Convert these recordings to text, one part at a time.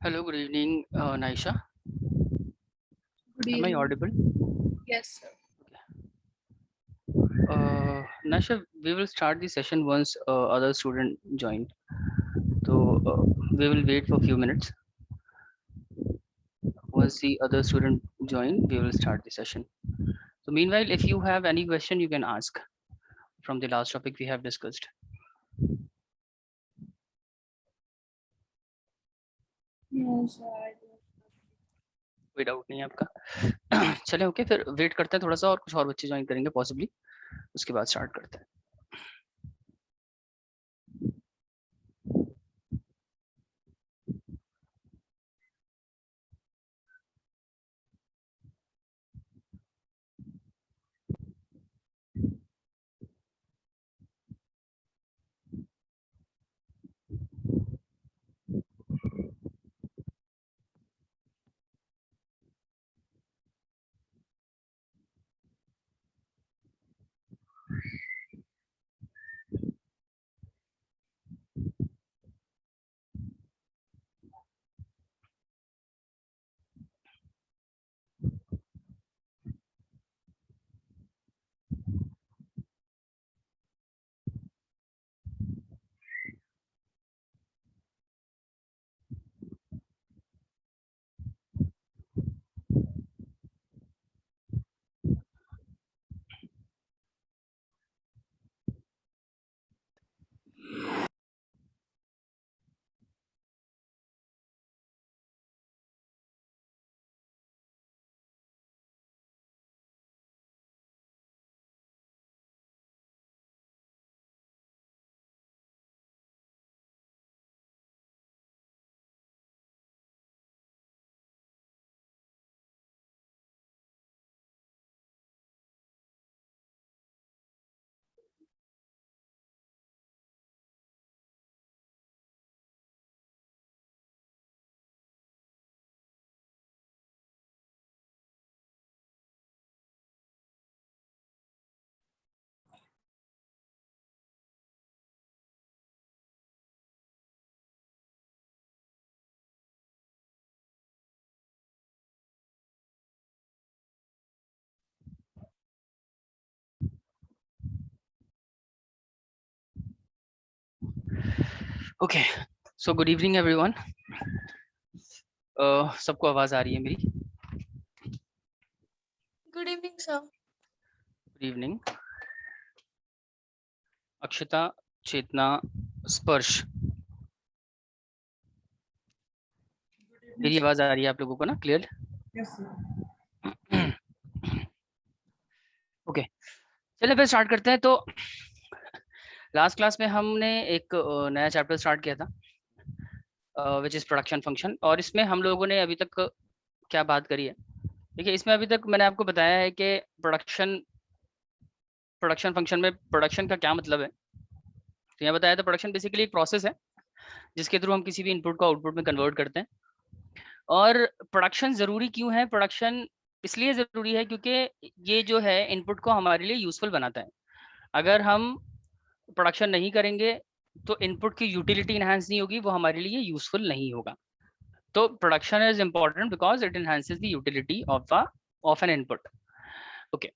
Hello, good evening, Naisha. Good Am I evening. audible? Yes, sir. Naisha, we will start the session once other student join. So we will wait for a few minutes. Once the other student join, we will start the session. So meanwhile, if you have any question, you can ask from the last topic we have discussed. No, sir. I don't. कोई doubt नहीं है आपका? चले okay, फिर wait करते हैं थोड़ा सा और कुछ और बच्चे ज्वाइन करेंगे पॉसिबली, उसके बाद स्टार्ट करते हैं. Okay, so good evening everyone. सबको आवाज आ रही है मेरी? Good evening, sir. Good evening. Akshata, Chetna, Sparsh, मेरी आवाज आ रही है आप लोगों को ना क्लियर? Yes, sir. ओके, चलिए फिर स्टार्ट करते हैं. तो लास्ट क्लास में हमने एक नया चैप्टर स्टार्ट किया था विच इज प्रोडक्शन फंक्शन, और इसमें हम लोगों ने अभी तक क्या बात करी है. देखिए, इसमें अभी तक मैंने आपको बताया है कि प्रोडक्शन प्रोडक्शन फंक्शन में प्रोडक्शन का क्या मतलब है. तो यहाँ बताया था प्रोडक्शन बेसिकली एक प्रोसेस है जिसके थ्रू हम किसी भी इनपुट को आउटपुट में कन्वर्ट करते हैं. और प्रोडक्शन ज़रूरी क्यों है? प्रोडक्शन इसलिए ज़रूरी है क्योंकि ये जो है इनपुट को हमारे लिए यूज़फुल बनाता है. अगर हम प्रोडक्शन नहीं करेंगे तो इनपुट की यूटिलिटी इनहांस नहीं होगी, वो हमारे लिए यूज़फुल नहीं होगा. तो production is important because it enhances the utility of an input. Okay,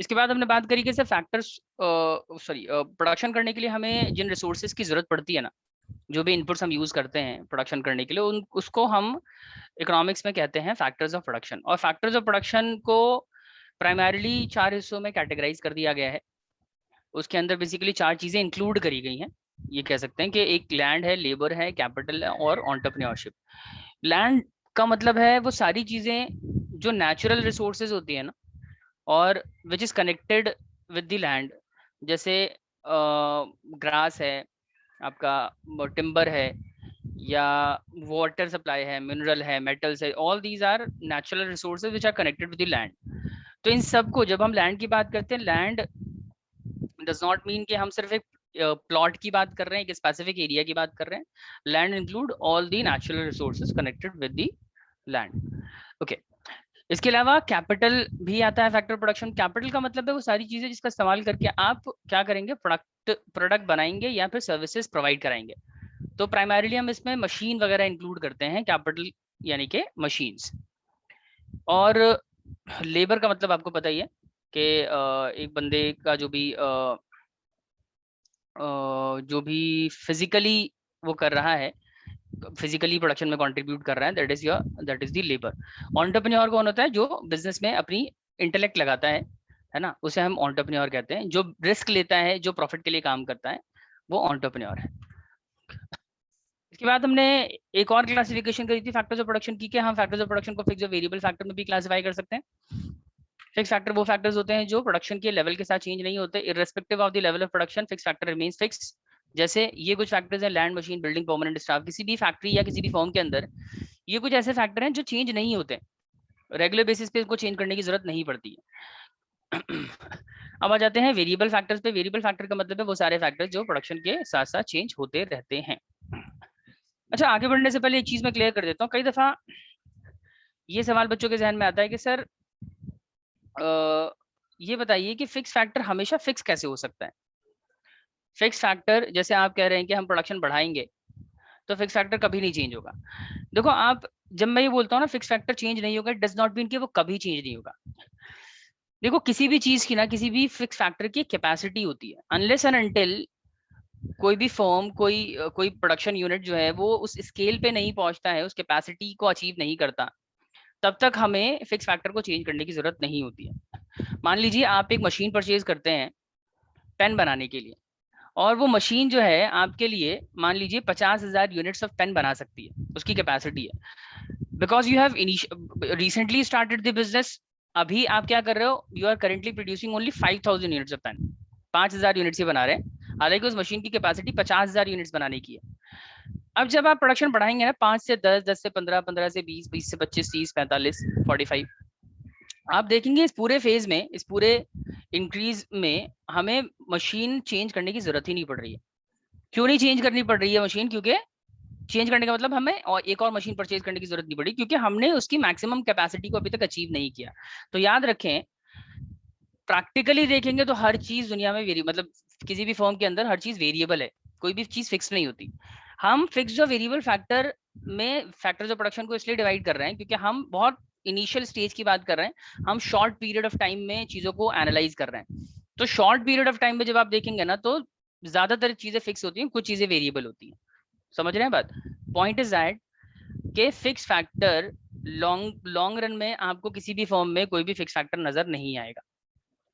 इसके बाद हमने बात करी कि फैक्टर्स, सॉरी, प्रोडक्शन करने के लिए हमें जिन रिसोर्सेज की ज़रूरत पड़ती है ना, जो भी इनपुट्स हम यूज़ करते हैं प्रोडक्शन करने के लिए, उन उसको हम इकोनॉमिक्स में कहते हैं फैक्टर्स ऑफ प्रोडक्शन. और फैक्टर्स ऑफ प्रोडक्शन को प्राइमरीली 4 हिस्सों में कैटेगराइज कर दिया गया है. उसके अंदर बेसिकली 4 चीज़ें इंक्लूड करी गई हैं. ये कह सकते हैं कि एक लैंड है, लेबर है, कैपिटल है और एंटरप्रेन्योरशिप. लैंड का मतलब है वो सारी चीज़ें जो नेचुरल रिसोर्सेज होती है ना, और which is connected with the land. जैसे ग्रास है आपका, टिम्बर है, या वाटर सप्लाई है, मिनरल है, मेटल्स है. All these are natural resources which are connected with the land. तो इन सब को जब हम लैंड की बात करते हैं, लैंड डज नॉट मीन कि हम सिर्फ एक प्लॉट की बात कर रहे हैं, एक स्पेसिफिक एरिया की बात कर रहे हैं. Land include all the natural resources connected with the land. Okay, इसके अलावा कैपिटल भी आता है फैक्टर प्रोडक्शन. कैपिटल का मतलब है वो सारी चीजें जिसका इस्तेमाल करके आप क्या करेंगे, प्रोडक्ट बनाएंगे या फिर सर्विसेज प्रोवाइड कराएंगे. तो प्राइमरीली हम इसमें मशीन वगैरह इंक्लूड करते हैं, कैपिटल यानी कि मशीन्स। और लेबर का मतलब आपको पता ही है कि एक बंदे का जो भी फिजिकली वो कर रहा है, फिजिकली प्रोडक्शन में कंट्रीब्यूट कर रहा है, that is the labour. Entrepreneur कौन होता है? जो बिजनेस में अपनी इंटेलेक्ट लगाता है ना, उसे हम एंटरप्रेन्योर कहते हैं। जो रिस्क लेता है, जो प्रॉफिट के लिए काम करता है, वो एंटरप्रेन्योर है। इसके बाद हमने एक और क्लासिफिकेशन करी थी फैक्टर्स ऑफ प्रोडक्शन की, कि हम फैक्टर्स ऑफ प्रोडक्शन को फिक्स और वेरिएबल फैक्टर में भी क्लासिफाई कर सकते हैं। फिक्स फैक्टर वो फैक्टर्स होते हैं जो प्रोडक्शन के लेवल के साथ चेंज नहीं होते, irrespective of the level of production fix factor remains fix. जैसे ये कुछ फैक्टर्स हैं, land, machine, building, permanent staff. किसी भी फैक्ट्री या किसी भी फॉर्म के अंदर ये कुछ ऐसे फैक्टर हैं जो चेंज नहीं होते, रेगुलर बेसिस पे इनको चेंज करने की जरूरत नहीं पड़ती है। अब आ जाते हैं वेरिएबल फैक्टर्स पे। वेरिएबल फैक्टर का मतलब है वो सारे फैक्टर्स जो प्रोडक्शन के साथ साथ चेंज होते रहते हैं। अच्छा, आगे बढ़ने से पहले एक चीज मैं क्लियर कर देता हूँ। कई दफा ये सवाल बच्चों के जहन में आता है कि सर ये बताइए कि फिक्स फैक्टर हमेशा फिक्स कैसे हो सकता है? फिक्स फैक्टर, जैसे आप कह रहे हैं कि हम प्रोडक्शन बढ़ाएंगे, तो फिक्स फैक्टर कभी नहीं चेंज होगा। देखो आप, जब मैं ये बोलता हूँ ना फिक्स फैक्टर चेंज नहीं होगा, डज नॉट मीन कि वो कभी चेंज नहीं होगा। देखो किसी भी चीज की ना, किसी भी फिक्स फैक्टर की कैपेसिटी होती है। अनलेस एंड अनटिल कोई भी फर्म, कोई प्रोडक्शन यूनिट जो है वो उस स्केल पे नहीं पहुंचता है, उस कैपेसिटी को अचीव नहीं करता, तब तक हमें फिक्स फैक्टर को चेंज करने की जरूरत नहीं होती है। मान लीजिए आप एक मशीन परचेज करते हैं पेन बनाने के लिए, और वो मशीन जो है आपके लिए मान लीजिए 50,000 यूनिट्स ऑफ पेन बना सकती है, उसकी कैपेसिटी है। Because you have recently started the business, अभी आप क्या कर रहे हो, you are currently producing only 5,000 units of pen, 5,000 units ही बना रहे हैं, हालांकि उस मशीन की कैपेसिटी 50,000 यूनिट्स बनाने की है। अब जब आप प्रोडक्शन बढ़ाएंगे ना 5 से 10, 10 से 15, 15 से 20, 20 से 25, 30, 45, 45, आप देखेंगे इस पूरे फेज में, इस पूरे इंक्रीज में हमें मशीन चेंज करने की जरूरत ही नहीं पड़ रही है। क्यों नहीं चेंज करनी पड़ रही है मशीन? क्योंकि चेंज करने का मतलब हमें और एक और मशीन परचेज करने की जरूरत नहीं पड़ी, क्योंकि हमने उसकी मैक्सिमम कैपेसिटी को अभी तक अचीव नहीं किया। तो याद रखें, प्रैक्टिकली देखेंगे तो हर चीज दुनिया में मतलब किसी भी फॉर्म के अंदर हर चीज वेरिएबल है, कोई भी चीज फिक्स नहीं होती। हम फिक्स और वेरिएबल फैक्टर में फैक्टर्स ऑफ प्रोडक्शन को इसलिए डिवाइड कर रहे हैं क्योंकि हम बहुत इनिशियल स्टेज की बात कर रहे हैं, हम शॉर्ट पीरियड ऑफ टाइम में चीजों को एनालाइज कर रहे हैं। तो शॉर्ट पीरियड ऑफ टाइम में जब आप देखेंगे ना, तो ज्यादातर चीजें फिक्स होती हैं, कुछ चीजें वेरिएबल होती हैं। समझ रहे हैं बात? पॉइंट इज दैट के fix factor long long run में आपको किसी भी फॉर्म में कोई भी फिक्स फैक्टर नजर नहीं आएगा,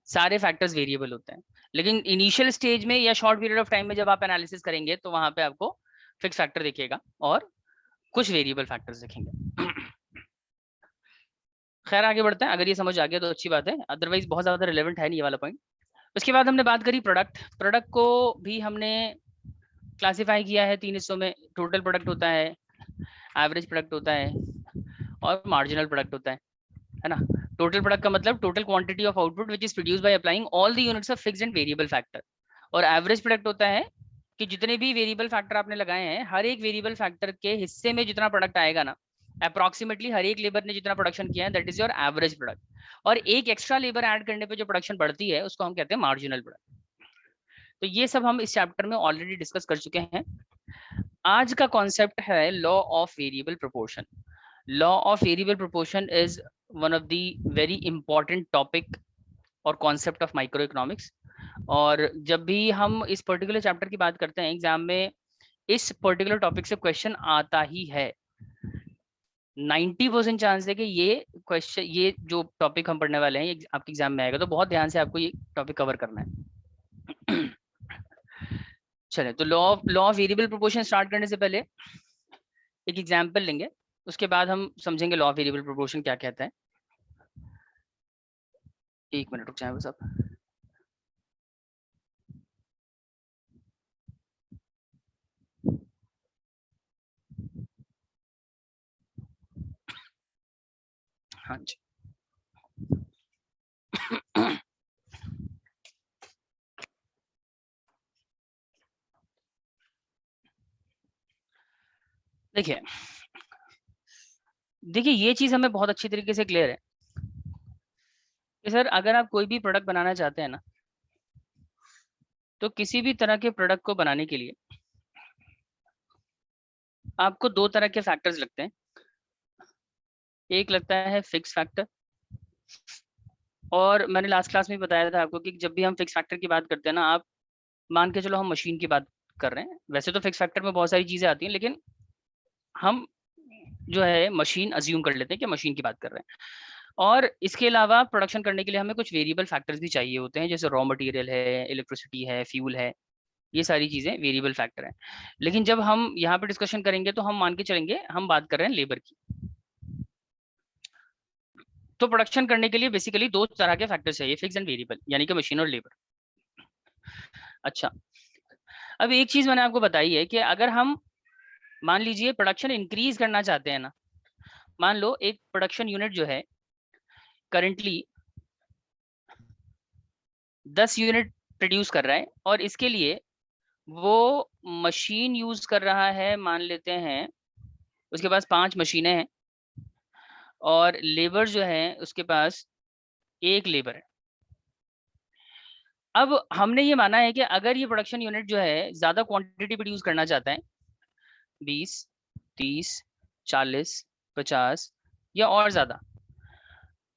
सारे फैक्टर्स वेरिएबल होते हैं। लेकिन इनिशियल स्टेज में या शॉर्ट पीरियड ऑफ टाइम में जब आप एनालिसिस करेंगे तो वहां पे आपको फिक्स फैक्टर दिखेगा और कुछ वेरिएबल फैक्टर्स दिखेंगे। खैर आगे बढ़ते हैं, अगर ये समझ आ गया तो अच्छी बात है, अदरवाइज बहुत ज्यादा रिलेवेंट है नहीं ये वाला पॉइंट। उसके बाद हमने बात करी प्रोडक्ट। प्रोडक्ट को भी हमने क्लासिफाई किया है 3 हिस्सों में। टोटल प्रोडक्ट होता है, एवरेज प्रोडक्ट होता है और मार्जिनल प्रोडक्ट होता है ना। टोटल प्रोडक्ट का मतलब total quantity of output which is produced by applying all the units of fixed and variable factor. और एवरेज प्रोडक्ट होता है कि जितने भी वेरिएबल फैक्टर आपने लगाए हैं, हर एक वेरिएबल फैक्टर के हिस्से में जितना प्रोडक्ट आएगा ना, अप्रोक्सीमेटली हर एक लेबर ने जितना प्रोडक्शन किया है, that is your average product. और एक एक्स्ट्रा लेबर ऐड करने पे जो प्रोडक्शन बढ़ती है उसको हम कहते हैं मार्जिनल प्रोडक्ट। तो ये सब हम इस चैप्टर में ऑलरेडी डिस्कस कर चुके हैं। आज का कॉन्सेप्ट है law of variable proportion. Law of variable proportion is one of the very important topic और कॉन्सेप्ट ऑफ माइक्रो इकोनॉमिक्स। और जब भी हम इस पर्टिकुलर चैप्टर की बात करते हैं एग्जाम में, इस पर्टिकुलर टॉपिक से क्वेश्चन आता ही है। 90% चांस है कि ये क्वेश्चन, ये जो टॉपिक हम पढ़ने वाले हैं ये आपके एग्जाम में आएगा, तो बहुत ध्यान से आपको ये टॉपिक कवर करना है। चले तो law of variable proportion start करने से पहले एक एग्जाम्पल लेंगे, उसके बाद हम समझेंगे लॉ ऑफ वेरिएबल प्रोपोर्शन क्या कहता है। एक मिनट रुक जाए बस आप। हाँ जी। देखिए देखिए ये चीज हमें बहुत अच्छी तरीके से क्लियर है कि सर अगर आप कोई भी प्रोडक्ट बनाना चाहते हैं ना, तो किसी भी तरह के प्रोडक्ट को बनाने के लिए आपको दो तरह के फैक्टर्स लगते हैं। एक लगता है फिक्स फैक्टर, और मैंने लास्ट क्लास में बताया था आपको कि जब भी हम फिक्स फैक्टर की बात करते हैं ना, आप मान के चलो हम मशीन की बात कर रहे हैं, वैसे तो फिक्स फैक्टर में बहुत सारी चीजें आती हैं, लेकिन हम जो है मशीन अज्यूम कर लेते हैं कि मशीन की बात कर रहे हैं। और इसके अलावा प्रोडक्शन करने के लिए हमें कुछ वेरिएबल फैक्टर्स भी चाहिए होते हैं, जैसे रॉ मटेरियल है, इलेक्ट्रिसिटी है, फ्यूल है, ये सारी चीजें वेरिएबल फैक्टर हैं। लेकिन जब हम यहाँ पे डिस्कशन करेंगे तो हम मान के चलेंगे हम बात कर रहे हैं लेबर की। तो प्रोडक्शन करने के लिए बेसिकली दो तरह के फैक्टर चाहिए, फिक्स एंड वेरिएबल, यानी कि मशीन और लेबर। अच्छा, अब एक चीज मैंने आपको बताई है कि अगर हम मान लीजिए प्रोडक्शन इंक्रीज करना चाहते हैं ना, मान लो एक प्रोडक्शन यूनिट जो है करंटली 10 यूनिट प्रोड्यूस कर रहा है, और इसके लिए वो मशीन यूज कर रहा है, मान लेते हैं उसके पास 5 मशीनें हैं, और लेबर जो है उसके पास एक लेबर है। अब हमने ये माना है कि अगर ये प्रोडक्शन यूनिट जो है ज्यादा क्वांटिटी प्रोड्यूस करना चाहता है, 20, 30, 40, 50 या और ज्यादा,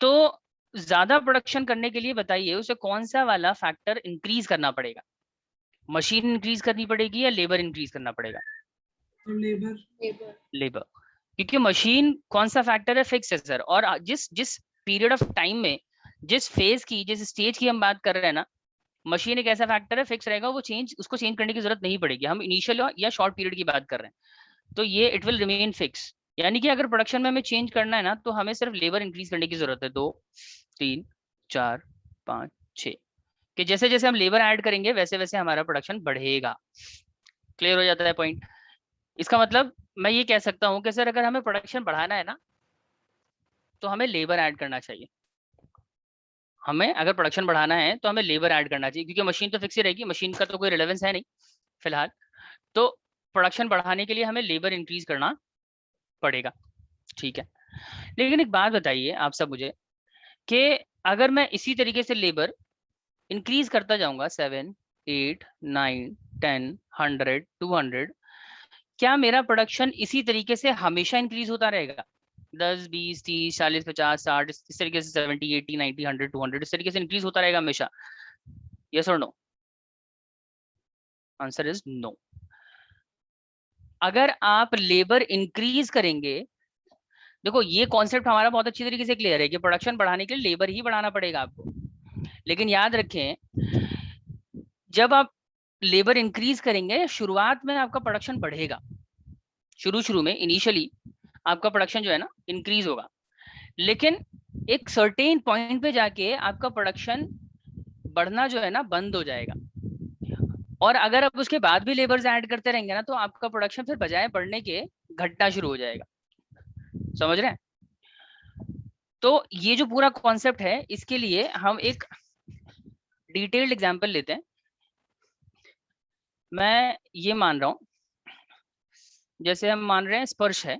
तो ज्यादा प्रोडक्शन करने के लिए बताइए उसे कौन सा वाला फैक्टर इंक्रीज करना पड़ेगा, मशीन इंक्रीज करनी पड़ेगी या लेबर इंक्रीज करना पड़ेगा? लेबर। लेबर, क्योंकि मशीन कौन सा फैक्टर है, फिक्स है सर, और जिस जिस पीरियड ऑफ टाइम में, जिस फेज की, जिस स्टेज की हम बात कर रहे हैं ना, मशीन एक ऐसा फैक्टर है फिक्स रहेगा, वो उसको चेंज करने की जरूरत नहीं पड़ेगी। हम इनिशियल या शॉर्ट पीरियड की बात कर रहे हैं, तो ये इट विल रिमेन फिक्स। यानी कि अगर प्रोडक्शन में हमें चेंज करना है ना, तो हमें सिर्फ लेबर इंक्रीज करने की जरूरत है, 2, 3, 4, 5, 6, कि जैसे जैसे हम लेबर ऐड करेंगे वैसे वैसे हमारा प्रोडक्शन बढ़ेगा। क्लियर हो जाता है पॉइंट? इसका मतलब मैं ये कह सकता हूँ कि सर अगर हमें प्रोडक्शन बढ़ाना है ना, तो हमें लेबर ऐड करना चाहिए। हमें अगर प्रोडक्शन बढ़ाना है तो हमें लेबर ऐड करना चाहिए, क्योंकि मशीन तो फिक्स ही रहेगी, मशीन का तो कोई रिलेवेंस है नहीं फिलहाल। तो प्रोडक्शन बढ़ाने के लिए हमें लेबर इंक्रीज करना पड़ेगा, ठीक है। लेकिन एक बात बताइए आप सब मुझे, कि अगर मैं इसी तरीके से लेबर इंक्रीज करता जाऊंगा 7, 8, 9, 10, 100, 200, क्या मेरा प्रोडक्शन इसी तरीके से हमेशा इंक्रीज होता रहेगा? 10, 20, 30, 40, 50, 60, इस तरीके से 70, 80, 90, 100, 200 इस तरीके से इंक्रीज होता रहेगा हमेशा? यस और नो? Answer is no. अगर आप लेबर इंक्रीज करेंगे, देखो ये कॉन्सेप्ट हमारा बहुत अच्छी तरीके से क्लियर है कि प्रोडक्शन बढ़ाने के लिए लेबर ही बढ़ाना पड़ेगा आपको। लेकिन याद रखें, जब आप लेबर इंक्रीज करेंगे शुरुआत में आपका प्रोडक्शन बढ़ेगा, शुरू में इनिशियली आपका प्रोडक्शन जो है ना इंक्रीज होगा, लेकिन एक सर्टेन पॉइंट पे जाके आपका प्रोडक्शन बढ़ना जो है ना बंद हो जाएगा। और अगर आप उसके बाद भी लेबर्स ऐड करते रहेंगे ना, तो आपका प्रोडक्शन फिर बजाय बढ़ने के घटना शुरू हो जाएगा। समझ रहे हैं? तो ये जो पूरा कॉन्सेप्ट है, इसके लिए हम एक डिटेल्ड एग्जांपल लेते हैं। मैं ये मान रहा हूं, जैसे हम मान रहे हैं स्पर्श है,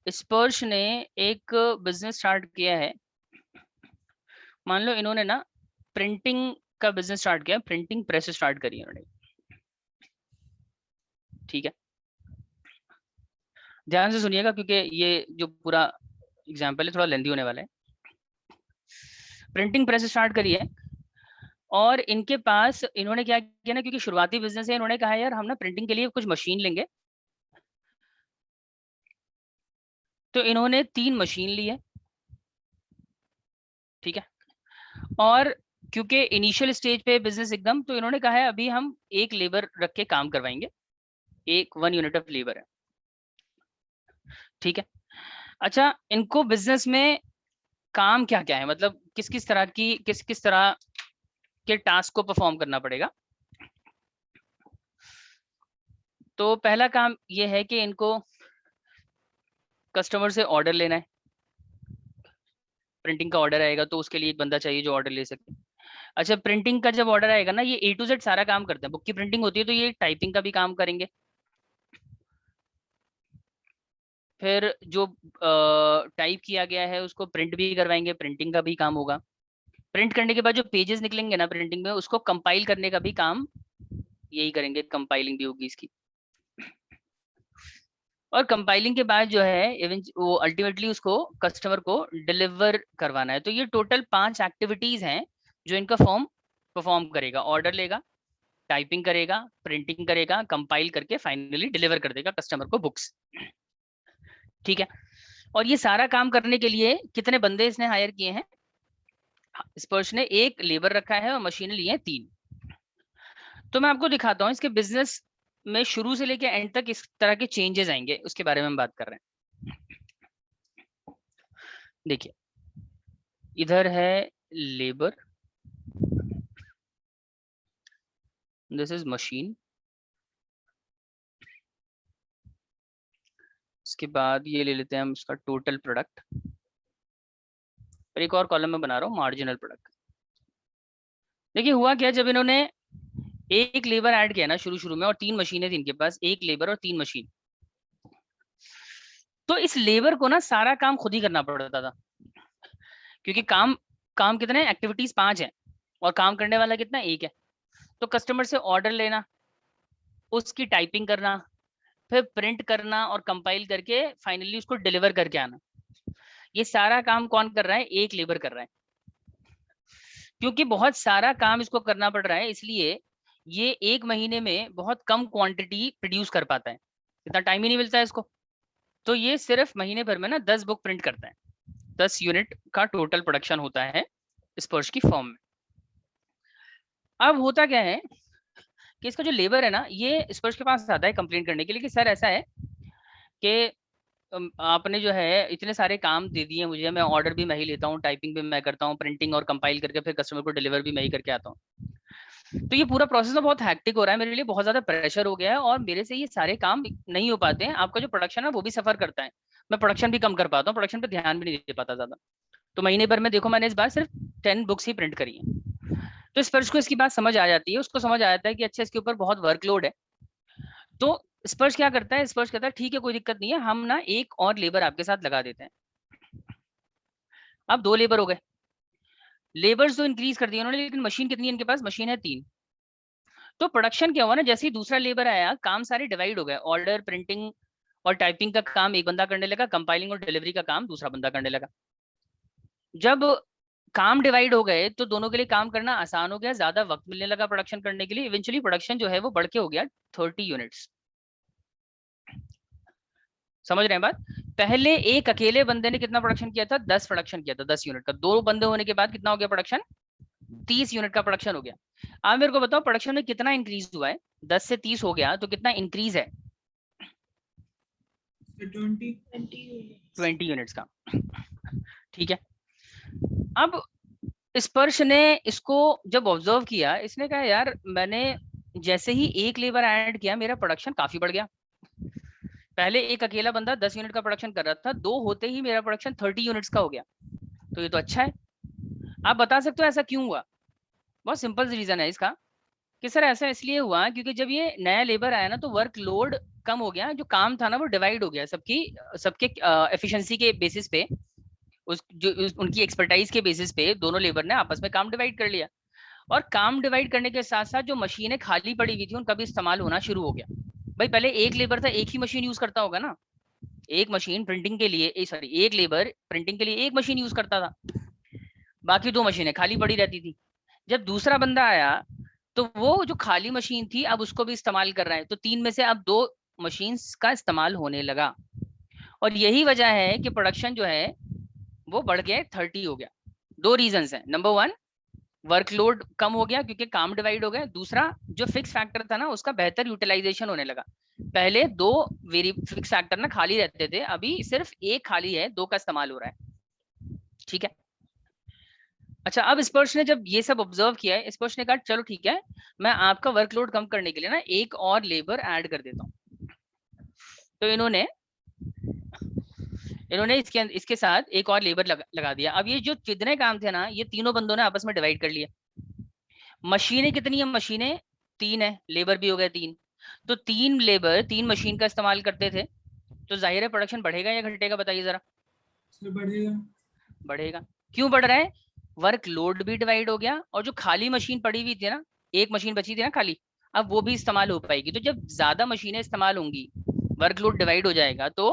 स्पर्श ने एक बिजनेस स्टार्ट किया है। मान लो इन्होंने ना प्रिंटिंग का बिजनेस स्टार्ट किया, प्रिंटिंग प्रेस स्टार्ट करी इन्होंने, ठीक है। ध्यान से सुनिएगा क्योंकि ये जो पूरा एग्जाम्पल है थोड़ा लेंदी होने वाला है। प्रिंटिंग प्रेस स्टार्ट करी है, और इनके पास इन्होंने क्या किया ना, क्योंकि शुरुआती बिजनेस है, इन्होंने कहा यार हम ना प्रिंटिंग के लिए कुछ मशीन लेंगे। तो इन्होंने 3 मशीन ली है, ठीक है। और क्योंकि इनिशियल स्टेज पे बिजनेस एकदम, तो इन्होंने कहा है अभी हम एक लेबर रख के काम करवाएंगे, एक 1 यूनिट ऑफ लेबर है, ठीक है। अच्छा, इनको बिजनेस में काम क्या क्या है, मतलब किस किस तरह की, किस किस तरह के टास्क को परफॉर्म करना पड़ेगा? तो पहला काम ये है कि इनको कस्टमर से ऑर्डर लेना है। प्रिंटिंग का ऑर्डर आएगा तो उसके लिए एक बंदा चाहिए जो ऑर्डर ले सके। अच्छा, प्रिंटिंग का जब ऑर्डर आएगा ना, ये A to Z सारा काम करते हैं। बुक की प्रिंटिंग होती है तो ये टाइपिंग का भी काम करेंगे। फिर जो टाइप किया गया है उसको प्रिंट भी करवाएंगे, प्रिंटिंग का भी काम होगा। प्रिंट करने के बाद जो पेजेस निकलेंगे ना प्रिंटिंग में, उसको कंपाइल करने का भी काम यही करेंगे, कंपाइलिंग भी होगी इसकी। और कंपाइलिंग के बाद जो है वो अल्टीमेटली उसको कस्टमर को डिलीवर करवाना है। तो ये टोटल 5 एक्टिविटीज हैं जो इनका फॉर्म परफॉर्म करेगा। ऑर्डर लेगा, टाइपिंग करेगा, प्रिंटिंग करेगा, कंपाइल करके फाइनली डिलीवर कर देगा कस्टमर को बुक्स। ठीक है। और ये सारा काम करने के लिए कितने बंदे इसने हायर किए हैं? स्पर्श ने 1 लेबर रखा है और मशीनें ली हैं 3। तो मैं आपको दिखाता हूँ इसके बिजनेस में शुरू से लेके एंड तक इस तरह के चेंजेस आएंगे, उसके बारे में हम बात कर रहे हैं। देखिए इधर है लेबर, दिस इज मशीन, इसके बाद ये ले लेते हैं हम इसका टोटल प्रोडक्ट, और एक और कॉलम में बना रहा हूँ मार्जिनल प्रोडक्ट। देखिए हुआ क्या, जब इन्होंने 1 लेबर ऐड किया ना शुरू में, और 3 मशीनें थी इनके पास, 1 लेबर और 3 मशीन, तो इस लेबर को ना सारा काम खुद ही करना पड़ता था, क्योंकि काम कितने, एक्टिविटीज 5 है और काम करने वाला कितना, 1 है। तो कस्टमर से ऑर्डर लेना, उसकी टाइपिंग करना, फिर प्रिंट करना और कंपाइल करके फाइनली उसको डिलीवर करके आना, ये सारा काम कौन कर रहा है, 1 लेबर कर रहा है। क्योंकि बहुत सारा काम इसको करना पड़ रहा है, इसलिए ये 1 महीने में बहुत कम क्वांटिटी प्रोड्यूस कर पाता है, इतना टाइम ही नहीं मिलता है इसको। तो ये सिर्फ महीने भर में ना 10 बुक प्रिंट करता है, 10 यूनिट का टोटल प्रोडक्शन होता है स्पर्श की फॉर्म में। अब होता क्या है कि इसका जो लेबर है ना, ये स्पर्श के पास आता है कंप्लेंट करने के लिए कि सर ऐसा है कि आपने जो है इतने सारे काम दे दिए मुझे, मैं ऑर्डर भी मैं ही लेता हूँ, टाइपिंग भी मैं करता हूँ, प्रिंटिंग और कंपाइल करके फिर कस्टमर को डिलीवर भी मैं ही करके आता हूँ। तो ये पूरा प्रोसेस ना बहुत हैक्टिक हो रहा है मेरे लिए, बहुत ज्यादा प्रेशर हो गया है और मेरे से ये सारे काम नहीं हो पाते हैं, आपका जो प्रोडक्शन है वो भी सफर करता है, मैं प्रोडक्शन भी कम कर पाता हूँ, प्रोडक्शन पे ध्यान भी नहीं दे पाता ज्यादा। तो महीने भर में देखो मैंने इस बार सिर्फ 10 बुक्स ही प्रिंट करी है। तो स्पर्श को इसकी बात समझ आ जाती है, उसको समझ आ जाता है कि अच्छा इसके ऊपर बहुत वर्कलोड है। तो स्पर्श क्या करता है, स्पर्श कहता है ठीक है कोई दिक्कत नहीं है, हम ना 1 और लेबर आपके साथ लगा देते हैं। अब 2 लेबर हो गए, लेबर्स तो इंक्रीज कर दिए उन्होंने, लेकिन मशीन कितनी है इनके पास, मशीन है 3। तो प्रोडक्शन क्या हुआ ना, जैसे ही दूसरा लेबर आया काम सारे डिवाइड हो गए, ऑर्डर, प्रिंटिंग और टाइपिंग का काम एक बंदा करने लगा, कंपाइलिंग और डिलीवरी का काम दूसरा बंदा करने लगा। जब काम डिवाइड हो गए तो दोनों के लिए काम करना आसान हो गया, ज्यादा वक्त मिलने लगा प्रोडक्शन करने के लिए। इवेंचुअली प्रोडक्शन जो है वो बढ़ के हो गया 30 यूनिट्स। समझ रहे हैं बात? पहले एक अकेले बंदे ने कितना प्रोडक्शन किया था, 10 प्रोडक्शन किया था, 10 यूनिट का। 2 बंदे होने के बाद कितना हो गया प्रोडक्शन, 30 यूनिट का प्रोडक्शन हो गया। आप मेरे को बताओ प्रोडक्शन में कितना इंक्रीज हुआ है, 10 से 30 हो गया तो कितना इंक्रीज है, 20 यूनिट्स का। ठीक है। अब स्पर्श ने इसको जब ऑब्जर्व किया, इसने कहा यार मैंने जैसे ही 1 लेबर ऐड किया मेरा प्रोडक्शन काफी बढ़ गया। पहले एक अकेला बंदा 10 यूनिट का प्रोडक्शन कर रहा था, 2 होते ही मेरा प्रोडक्शन 30 यूनिट्स का हो गया। तो ये तो अच्छा है। आप बता सकते हो ऐसा क्यों हुआ? बहुत सिंपल रीजन है इसका कि सर ऐसा इसलिए हुआ क्योंकि जब ये नया लेबर आया ना तो वर्कलोड कम हो गया, जो काम था ना वो डिवाइड हो गया, सबके एफिशिएंसी के बेसिस पे, उनकी एक्सपर्टाइज के बेसिस पे दोनों लेबर ने आपस में काम डिवाइड कर लिया। और काम डिवाइड करने के साथ साथ जो मशीनें खाली पड़ी हुई थी उनका भी इस्तेमाल होना शुरू हो गया। भाई पहले एक लेबर था, एक ही मशीन यूज करता होगा ना, एक मशीन प्रिंटिंग के लिए, सॉरी एक लेबर प्रिंटिंग के लिए एक मशीन यूज करता था, बाकी 2 मशीनें खाली पड़ी रहती थी। जब दूसरा बंदा आया तो वो जो खाली मशीन थी अब उसको भी इस्तेमाल कर रहा है, तो 3 में से अब 2 मशीन्स का इस्तेमाल होने लगा। और यही वजह है कि प्रोडक्शन जो है वो बढ़ गया, 30 हो गया। 2 रीजंस हैं, नंबर 1 वर्कलोड कम हो गया क्योंकि काम डिवाइड हो गया, दूसरा जो फिक्स फैक्टर था ना उसका बेहतर यूटिलाइजेशन होने लगा। पहले 2 वेरी फिक्स फैक्टर ना खाली रहते थे, अभी सिर्फ 1 खाली है, 2 का इस्तेमाल हो रहा है। ठीक है। अच्छा अब स्पर्श ने जब ये सब ऑब्जर्व किया है, स्पर्श ने कहा चलो ठीक है मैं आपका वर्कलोड कम करने के लिए ना 1 और लेबर ऐड कर देता हूँ। तो इन्होंने इसके साथ 1 और लेबर लगा दिया। अब ये जो जितने काम थे ना ये तीनों बंदों ने आपस में डिवाइड कर लिया। मशीनें कितनी है, मशीनें 3 है, लेबर भी हो गए 3, तो 3 लेबर 3 मशीन का इस्तेमाल करते थे, तो जाहिर है प्रोडक्शन बढ़ेगा या घटेगा, बताइए जरा? बढ़ेगा। बढ़ेगा। क्यों बढ़ रहा है? वर्कलोड भी डिवाइड हो गया और जो खाली मशीन पड़ी हुई थी ना, 1 मशीन बची थी ना खाली, अब वो भी इस्तेमाल हो पाएगी। तो जब ज्यादा मशीनें इस्तेमाल होंगी, वर्कलोड डिवाइड हो जाएगा तो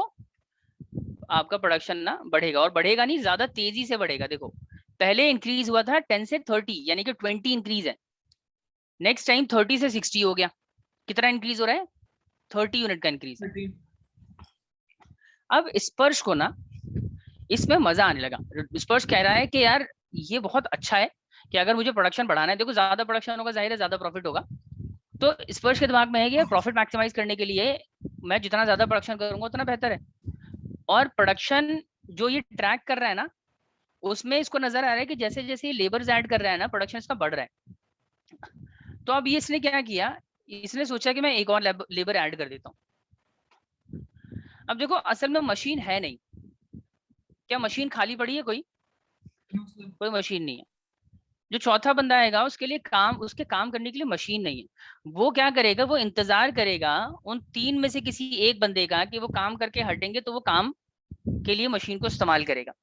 आपका प्रोडक्शन ना बढ़ेगा, और बढ़ेगा नहीं, ज्यादा तेजी से बढ़ेगा। देखो पहले इंक्रीज हुआ था 10 से 30, यानी कि 20 इंक्रीज है। नेक्स्ट टाइम 30 से 60 हो गया। कितना इंक्रीज हो रहा है? 30 यूनिट का इंक्रीज है। 30। अब स्पर्श को ना इसमें मजा आने लगा। स्पर्श कह रहा है कि यार ये बहुत अच्छा है कि अगर मुझे प्रोडक्शन बढ़ाना है, देखो ज्यादा प्रोडक्शन होगा, जाहिर है ज्यादा प्रॉफिट होगा। तो स्पर्श के दिमाग में है कि यार प्रॉफिट मैक्सिमाइज करने के लिए मैं जितना ज्यादा प्रोडक्शन करूंगा उतना बेहतर है। और प्रोडक्शन जो ये ट्रैक कर रहा है ना, उसमें इसको नजर आ रहा है कि जैसे जैसे ये लेबर्स ऐड कर रहा है ना, प्रोडक्शन इसका बढ़ रहा है। तो अब ये इसने क्या किया, इसने सोचा कि मैं एक और लेबर ऐड कर देता हूँ। अब देखो असल में मशीन है नहीं, क्या मशीन खाली पड़ी है? कोई मशीन नहीं है। जो चौथा बंदा आएगा उसके लिए उसके काम करने के लिए मशीन नहीं है। वो क्या करेगा, वो इंतजार करेगा उन तीन में से किसी एक बंदे का कि वो काम करके हटेंगे तो वो काम के लिए मशीन को इस्तेमाल करेगा।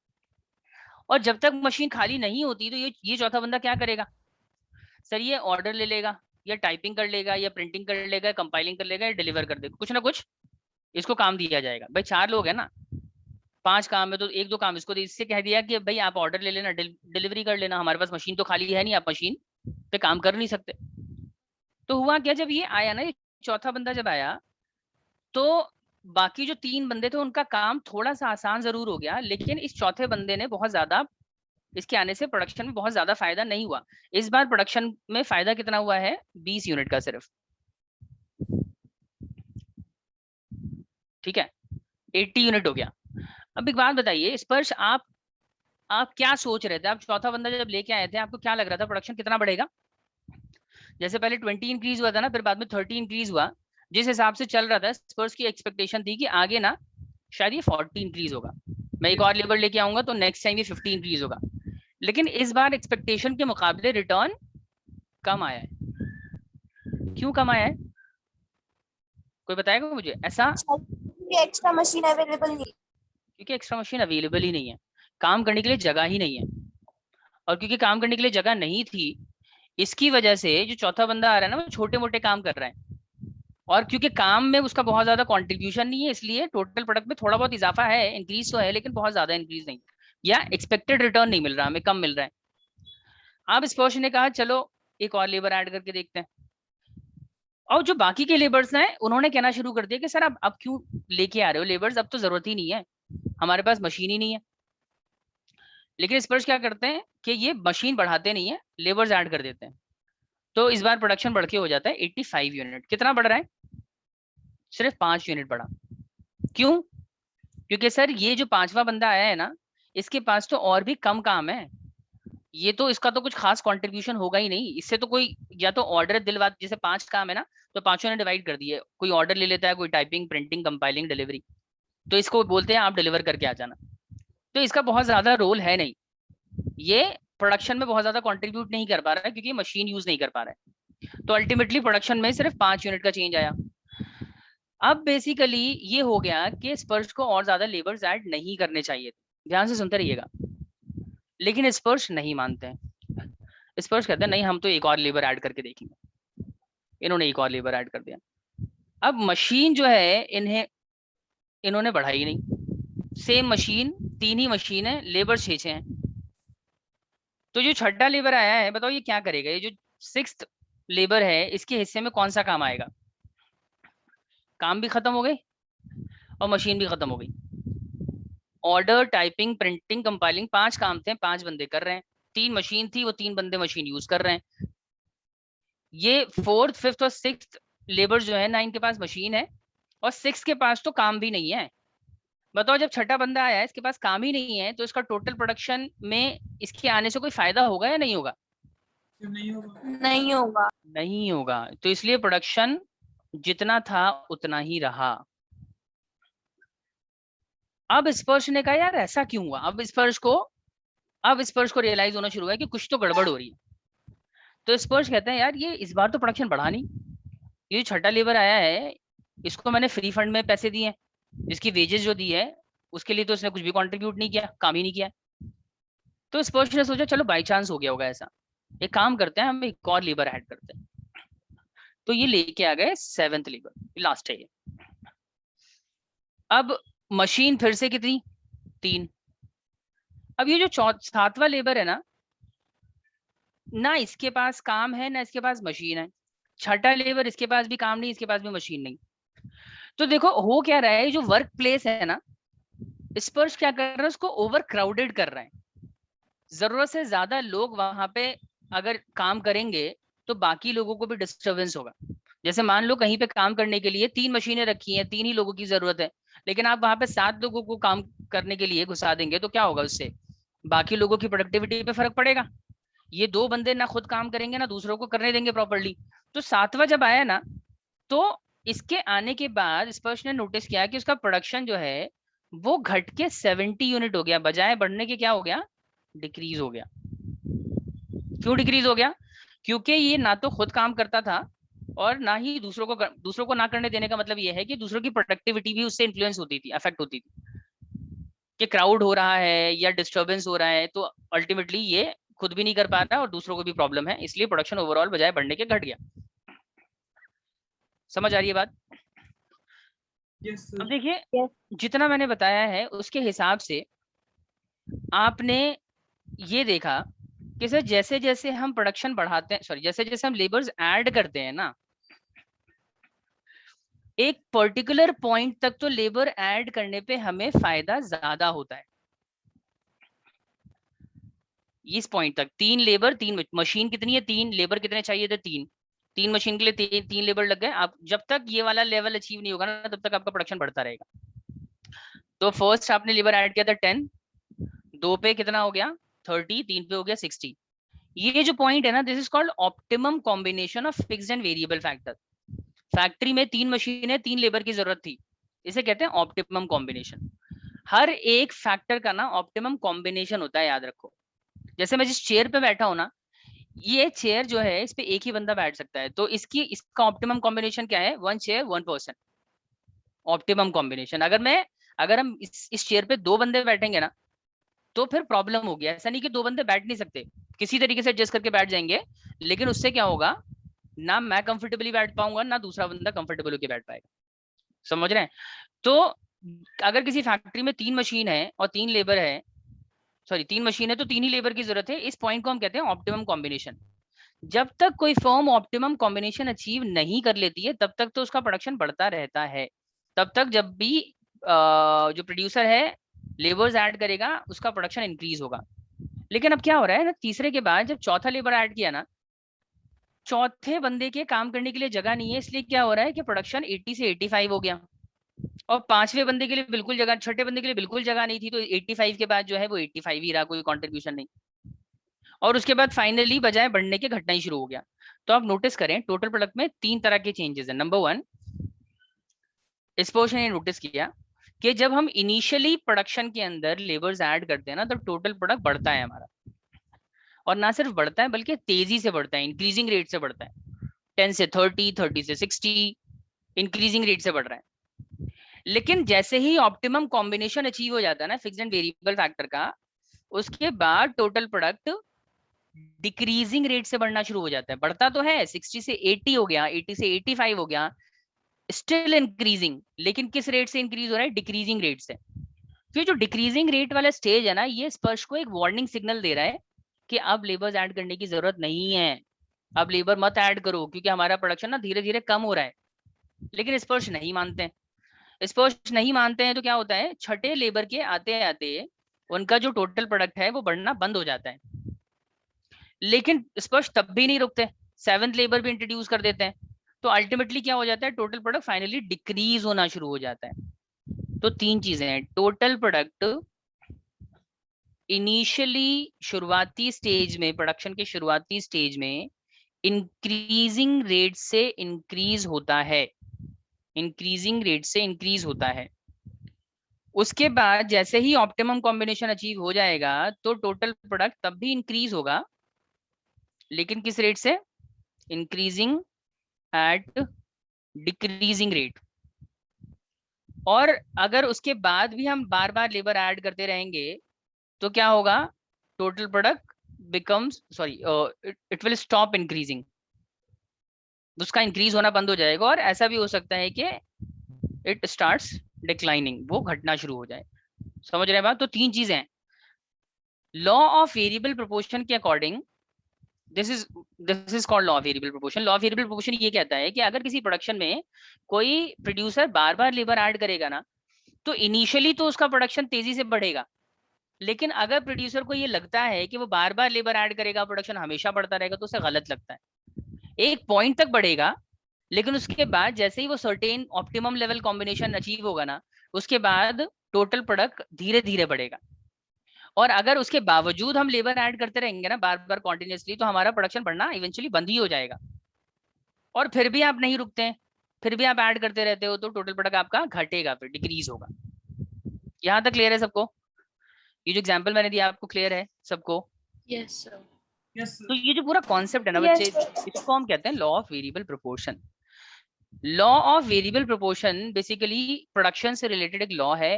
और जब तक मशीन खाली नहीं होती तो ये चौथा बंदा क्या करेगा, सर ये ऑर्डर ले लेगा, या टाइपिंग कर लेगा, या प्रिंटिंग कर लेगा, कंपाइलिंग कर लेगा, या डिलीवर कर देगा, कुछ ना कुछ इसको काम दिया जाएगा। भाई 4 लोग है ना, 5 काम है तो 1-2 काम इसको इससे कह दिया कि भाई आप ऑर्डर ले लेना, डिलीवरी कर लेना, हमारे पास मशीन तो खाली है नहीं, आप मशीन पे काम कर नहीं सकते। तो हुआ क्या, जब ये आया ना, ये चौथा बंदा जब आया, तो बाकी जो 3 बंदे थे उनका काम थोड़ा सा आसान जरूर हो गया, लेकिन इस चौथे बंदे ने बहुत ज्यादा, इसके आने से प्रोडक्शन में बहुत ज्यादा फायदा नहीं हुआ। इस बार प्रोडक्शन में फायदा कितना हुआ है? 20 यूनिट का सिर्फ। ठीक है, 80 यूनिट हो गया। अब एक बात बताइए स्पर्श, आप क्या सोच रहे थे? आप चौथा बंदा जब लेके आए थे, आपको क्या लग रहा था प्रोडक्शन कितना बढ़ेगा? जैसे पहले 20 इंक्रीज हुआ था ना, फिर बाद में 30 इंक्रीज हुआ, जिस हिसाब से चल रहा था स्पर्श की एक्सपेक्टेशन थी कि आगे ना शायद ये 40 इंक्रीज होगा, मैं एक और लेबर लेके आऊंगा तो नेक्स्ट टाइम ये 50 इंक्रीज होगा। लेकिन इस बार एक्सपेक्टेशन के मुकाबले रिटर्न कम आया है। क्यों कम आया है? कोई बताएगा मुझे ऐसा? एक्स्ट्रा मशीन अवेलेबल नहीं, क्योंकि एक्स्ट्रा मशीन अवेलेबल ही नहीं है, काम करने के लिए जगह ही नहीं है। और क्योंकि काम करने के लिए जगह नहीं थी, इसकी वजह से जो चौथा बंदा आ रहा है ना, वो छोटे मोटे काम कर रहा है। और क्योंकि काम में उसका बहुत ज्यादा कंट्रीब्यूशन नहीं है, इसलिए टोटल प्रोडक्ट में थोड़ा बहुत इजाफा है, इंक्रीज तो है, लेकिन बहुत ज्यादा इंक्रीज नहीं, या एक्सपेक्टेड रिटर्न नहीं मिल रहा, हमें कम मिल रहा है। अब स्पर्श ने कहा चलो एक और लेबर ऐड करके देखते हैं। और जो बाकी के लेबर्स हैं उन्होंने कहना शुरू कर दिया कि सर अब क्यों लेके आ रहे हो लेबर्स, अब तो जरूरत ही नहीं है, हमारे पास मशीन ही नहीं है। लेकिन स्पर्श क्या करते हैं कि ये मशीन बढ़ाते नहीं है, लेबर्स ऐड कर देते हैं। तो इस बार प्रोडक्शन बढ़ के हो जाता है 85 यूनिट। कितना बढ़ रहा है? सिर्फ 5 यूनिट बढ़ा। क्यों? क्योंकि सर ये जो 5वां बंदा आया है ना, इसके पास तो और भी कम काम है, ये तो इसका तो कुछ खास कंट्रीब्यूशन होगा ही नहीं, इससे तो कोई या तो ऑर्डर दिलवा, जैसे 5 काम है ना, तो पांचों ने डिवाइड कर दिए, कोई ऑर्डर ले लेता है, कोई टाइपिंग, प्रिंटिंग, कंपाइलिंग, डिलीवरी, तो इसको बोलते हैं आप डिलीवर करके आ जाना। तो इसका बहुत ज्यादा रोल है नहीं, ये प्रोडक्शन में बहुत ज्यादा कंट्रीब्यूट नहीं कर पा रहा है क्योंकि मशीन यूज नहीं कर पा रहा है। तो अल्टीमेटली प्रोडक्शन में सिर्फ 5 यूनिट का चेंज आया। अब बेसिकली ये हो गया कि स्पर्श को और ज्यादा लेबर्स ऐड नहीं करने चाहिए, ध्यान से सुनते रहिएगा। लेकिन स्पर्श नहीं मानते हैं, स्पर्श कहते हैं नहीं हम तो एक और लेबर ऐड करके देखेंगे। इन्होंने एक और लेबर ऐड कर दिया। अब मशीन जो है इन्होंने बढ़ाई नहीं, सेम मशीन, 3 ही मशीन है, लेबर 6 हैं। तो जो छठा लेबर आया है, बताओ ये क्या करेगा? ये जो 6th लेबर है, इसके हिस्से में कौन सा काम आएगा? काम भी खत्म हो गए और मशीन भी खत्म हो गई। ऑर्डर, टाइपिंग, प्रिंटिंग, कंपाइलिंग, 5 काम थे, 5 बंदे कर रहे हैं। 3 मशीन थी, वो 3 बंदे मशीन यूज कर रहे हैं। ये 4th, 5th और 6th लेबर जो है ना, इनके पास मशीन है और 6 के पास तो काम भी नहीं है। बताओ जब छठा बंदा आया है, इसके पास काम ही नहीं है, तो इसका टोटल प्रोडक्शन में इसके आने से कोई फायदा होगा या नहीं होगा? नहीं होगा। नहीं होगा। नहीं होगा। तो इसलिए प्रोडक्शन जितना था उतना ही रहा। अब स्पर्श ने कहा यार ऐसा क्यों हुआ? अब स्पर्श को रियलाइज होना शुरू हुआ कि कुछ तो गड़बड़ हो रही है। तो स्पर्श कहते हैं यार ये इस बार तो प्रोडक्शन बढ़ा नहीं, ये छठा लेबर आया है, इसको मैंने फ्री फंड में पैसे दिए, इसकी वेजेस जो दी है उसके लिए तो इसने कुछ भी कंट्रीब्यूट नहीं किया, काम ही नहीं किया। तो स्पर्श ने सोचा चलो बाई चांस हो गया होगा ऐसा, एक काम करते हैं हम एक और लेबर ऐड करते हैं। तो ये लेके आ गए 7th लेबर, लास्ट है ये। अब मशीन फिर से कितनी, 3। अब ये जो 7वां लेबर है ना इसके पास काम है ना इसके पास मशीन है। छठा लेबर, इसके पास भी काम नहीं, इसके पास भी मशीन नहीं। तो देखो हो क्या रहा है, जो वर्क प्लेस है ना, स्पर्श क्या कर रहा है, उसको ओवर क्राउडेड कर रहा है। जरूरत से ज्यादा लोग वहां पे अगर काम करेंगे तो बाकी लोगों को भी डिस्टरबेंस होगा। जैसे मान लो कहीं पे काम करने के लिए 3 मशीनें रखी हैं, 3 ही लोगों की जरूरत है, लेकिन आप वहां पे 7 लोगों को काम करने के लिए घुसा देंगे तो क्या होगा, उससे बाकी लोगों की प्रोडक्टिविटी पे फर्क पड़ेगा। ये 2 बंदे ना खुद काम करेंगे ना दूसरों को करने देंगे प्रॉपरली। तो 7वां जब आया ना, तो इसके आने के बाद स्पर्श ने नोटिस किया कि उसका प्रोडक्शन जो है वो घट के 70 यूनिट हो गया, बजाय बढ़ने के क्या हो गया, डिक्रीज हो गया। क्यों डिक्रीज हो गया, क्योंकि ये ना तो खुद काम करता था और ना ही दूसरों को ना करने देने का मतलब ये है कि दूसरों की प्रोडक्टिविटी भी उससे इन्फ्लुएंस होती थी, अफेक्ट होती थी कि क्राउड हो रहा है या डिस्टर्बेंस हो रहा है, तो अल्टीमेटली ये खुद भी नहीं कर पा रहा और दूसरों को भी प्रॉब्लम है, इसलिए प्रोडक्शन ओवरऑल बजाय बढ़ने के घट गया। समझ आ रही है बात? यस अब सर। देखिए, Yes. जितना मैंने बताया है उसके हिसाब से आपने ये देखा कि सर जैसे जैसे हम प्रोडक्शन बढ़ाते हैं, सॉरी जैसे जैसे हम लेबर्स ऐड करते हैं ना, एक पर्टिकुलर पॉइंट तक तो लेबर ऐड करने पे हमें फायदा ज्यादा होता है। इस पॉइंट तक 3 लेबर 3 मशीन कितनी है, 3 लेबर कितने चाहिए थे, 3 मशीन के लिए 3 लेबर लग गए। आप जब तक ये वाला लेवल अचीव नहीं होगा ना, तब तक आपका प्रोडक्शन बढ़ता रहेगा। तो फर्स्ट आपने लेबर ऐड किया था 10, 2 पे कितना हो गया 30, 3 पे हो गया 60। ये जो पॉइंट है ना, this is called optimum combination of fixed and variable factor. Factory में 3 मशीनें 3 लेबर की जरूरत थी, इसे कहते हैं ऑप्टिमम कॉम्बिनेशन। हर एक फैक्टर का ना ऑप्टिमम कॉम्बिनेशन होता है, याद रखो। जैसे मैं जिस चेयर पे बैठा हूं ना, ये चेयर जो है इस पे एक ही बंदा बैठ सकता है, तो इसका ऑप्टिमम कॉम्बिनेशन क्या है, 1 चेयर 1 पर्सन, ऑप्टिमम कॉम्बिनेशन। अगर हम इस चेयर पे 2 बंदे बैठेंगे ना, तो फिर प्रॉब्लम होगी। ऐसा नहीं कि 2 बंदे बैठ नहीं सकते, किसी तरीके से एडजस्ट करके बैठ जाएंगे, लेकिन उससे क्या होगा, ना मैं कंफर्टेबली बैठ पाऊंगा ना दूसरा बंदा कंफर्टेबल होकर बैठ पाएगा। समझ रहे हैं? तो अगर किसी फैक्ट्री में 3 मशीन है और 3 लेबर है, सॉरी 3 मशीन है तो 3 ही लेबर की जरूरत है, इस पॉइंट को हम कहते हैं ऑप्टिमम कॉम्बिनेशन। जब तक कोई फर्म ऑप्टिमम कॉम्बिनेशन अचीव नहीं कर लेती है, तब तक तो उसका प्रोडक्शन बढ़ता रहता है। तब तक जब भी जो प्रोड्यूसर है लेबर्स ऐड करेगा, उसका प्रोडक्शन इंक्रीज होगा। लेकिन अब क्या हो रहा है ना, तीसरे के बाद जब चौथा लेबर ऐड किया ना, चौथे बंदे के काम करने के लिए जगह नहीं है, इसलिए क्या हो रहा है कि प्रोडक्शन 80 से 85 हो गया। और पांचवें बंदे के लिए बिल्कुल जगह, छठे बंदे के लिए बिल्कुल जगह नहीं थी, तो 85 के बाद जो है वो 85 ही रहा, कोई कंट्रीब्यूशन नहीं। और उसके बाद फाइनली बजाय बढ़ने के घटना ही शुरू हो गया। तो आप नोटिस करें टोटल प्रोडक्ट में 3 तरह के चेंजेस है। नंबर 1, इस पोर्शन ने नोटिस किया कि जब हम इनिशियली प्रोडक्शन के अंदर लेबर्स ऐड करते हैं ना, तो टोटल प्रोडक्ट बढ़ता है हमारा। और ना सिर्फ बढ़ता है बल्कि तेजी से बढ़ता है, इंक्रीजिंग रेट से बढ़ता है। 10 से 30, 30 से 60, इंक्रीजिंग रेट से बढ़ रहा है। लेकिन जैसे ही ऑप्टिमम कॉम्बिनेशन अचीव हो जाता है ना फिक्स्ड एंड वेरिएबल फैक्टर का, उसके बाद टोटल प्रोडक्ट डिक्रीजिंग रेट से बढ़ना शुरू हो जाता है। बढ़ता तो है, 60 से 80 हो गया, 80 से 85 हो गया, स्टिल इंक्रीजिंग, लेकिन किस रेट से इंक्रीज हो रहा है, डिक्रीजिंग रेट से। तो जो डिक्रीजिंग रेट वाला स्टेज है ना, ये स्पर्श को एक वार्निंग सिग्नल दे रहा है कि अब लेबर्स ऐड करने की जरूरत नहीं है, अब लेबर मत ऐड करो, क्योंकि हमारा प्रोडक्शन ना धीरे धीरे कम हो रहा है। लेकिन स्पर्श नहीं मानते हैं, स्पर्श नहीं मानते हैं, तो क्या होता है, छठे लेबर के आते आते उनका जो टोटल प्रोडक्ट है वो बढ़ना बंद हो जाता है। लेकिन स्पर्श तब भी नहीं रुकते, 7th लेबर भी इंट्रोड्यूस कर देते हैं, तो अल्टीमेटली क्या हो जाता है, टोटल प्रोडक्ट फाइनली डिक्रीज होना शुरू हो जाता है। तो 3 चीजें हैं, टोटल प्रोडक्ट इनिशियली शुरुआती स्टेज में, प्रोडक्शन के शुरुआती स्टेज में इंक्रीजिंग रेट से इंक्रीज होता है, इंक्रीजिंग रेट से इंक्रीज होता है। उसके बाद जैसे ही ऑप्टिमम कॉम्बिनेशन अचीव हो जाएगा, तो टोटल प्रोडक्ट तब भी इंक्रीज होगा, लेकिन किस रेट से, इंक्रीजिंग एट डिक्रीजिंग रेट। और अगर उसके बाद भी हम बार बार लेबर ऐड करते रहेंगे, तो क्या होगा, total product becomes, sorry, it will stop increasing, उसका इंक्रीज होना बंद हो जाएगा। और ऐसा भी हो सकता है कि इट स्टार्ट्स डिक्लाइनिंग, वो घटना शुरू हो जाए। समझ रहे हैं बात? तो तीन चीजें हैं। लॉ ऑफ वेरिएबल प्रोपोर्शन के according this is called law of variable proportion. Law of variable proportion ये कहता है कि अगर किसी प्रोडक्शन में कोई प्रोड्यूसर बार बार लेबर ऐड करेगा ना, तो इनिशियली तो उसका प्रोडक्शन तेजी से बढ़ेगा, लेकिन अगर प्रोड्यूसर को ये लगता है कि वो बार बार लेबर ऐड करेगा, प्रोडक्शन हमेशा बढ़ता रहेगा, तो उसे गलत लगता है। एक पॉइंट तक बढ़ेगा, लेकिन उसके बाद जैसे ही वो certain optimum level combination achieve होगा ना, उसके बाद टोटल प्रोडक्ट धीरे धीरे बढ़ेगा। और अगर उसके बावजूद हम लेबर ऐड करते रहेंगे ना बार बार कॉन्टिन्यूसली, तो हमारा प्रोडक्शन बढ़ना इवेंचुअली बंद ही हो जाएगा। और फिर भी आप नहीं रुकते हैं, फिर भी आप ऐड करते रहते हो, तो टोटल प्रोडक्ट आपका घटेगा, फिर डिक्रीज होगा। यहाँ तक क्लियर है सबको? ये जो एग्जांपल मैंने दिया आपको क्लियर है सबको? Yes, sir. Yes, sir. तो ये जो पूरा कॉन्सेप्ट है ना Yes, बच्चे, sir. इसको हम कहते हैं law of variable proportion. Law of variable proportion basically production से रिलेटेड एक लॉ है।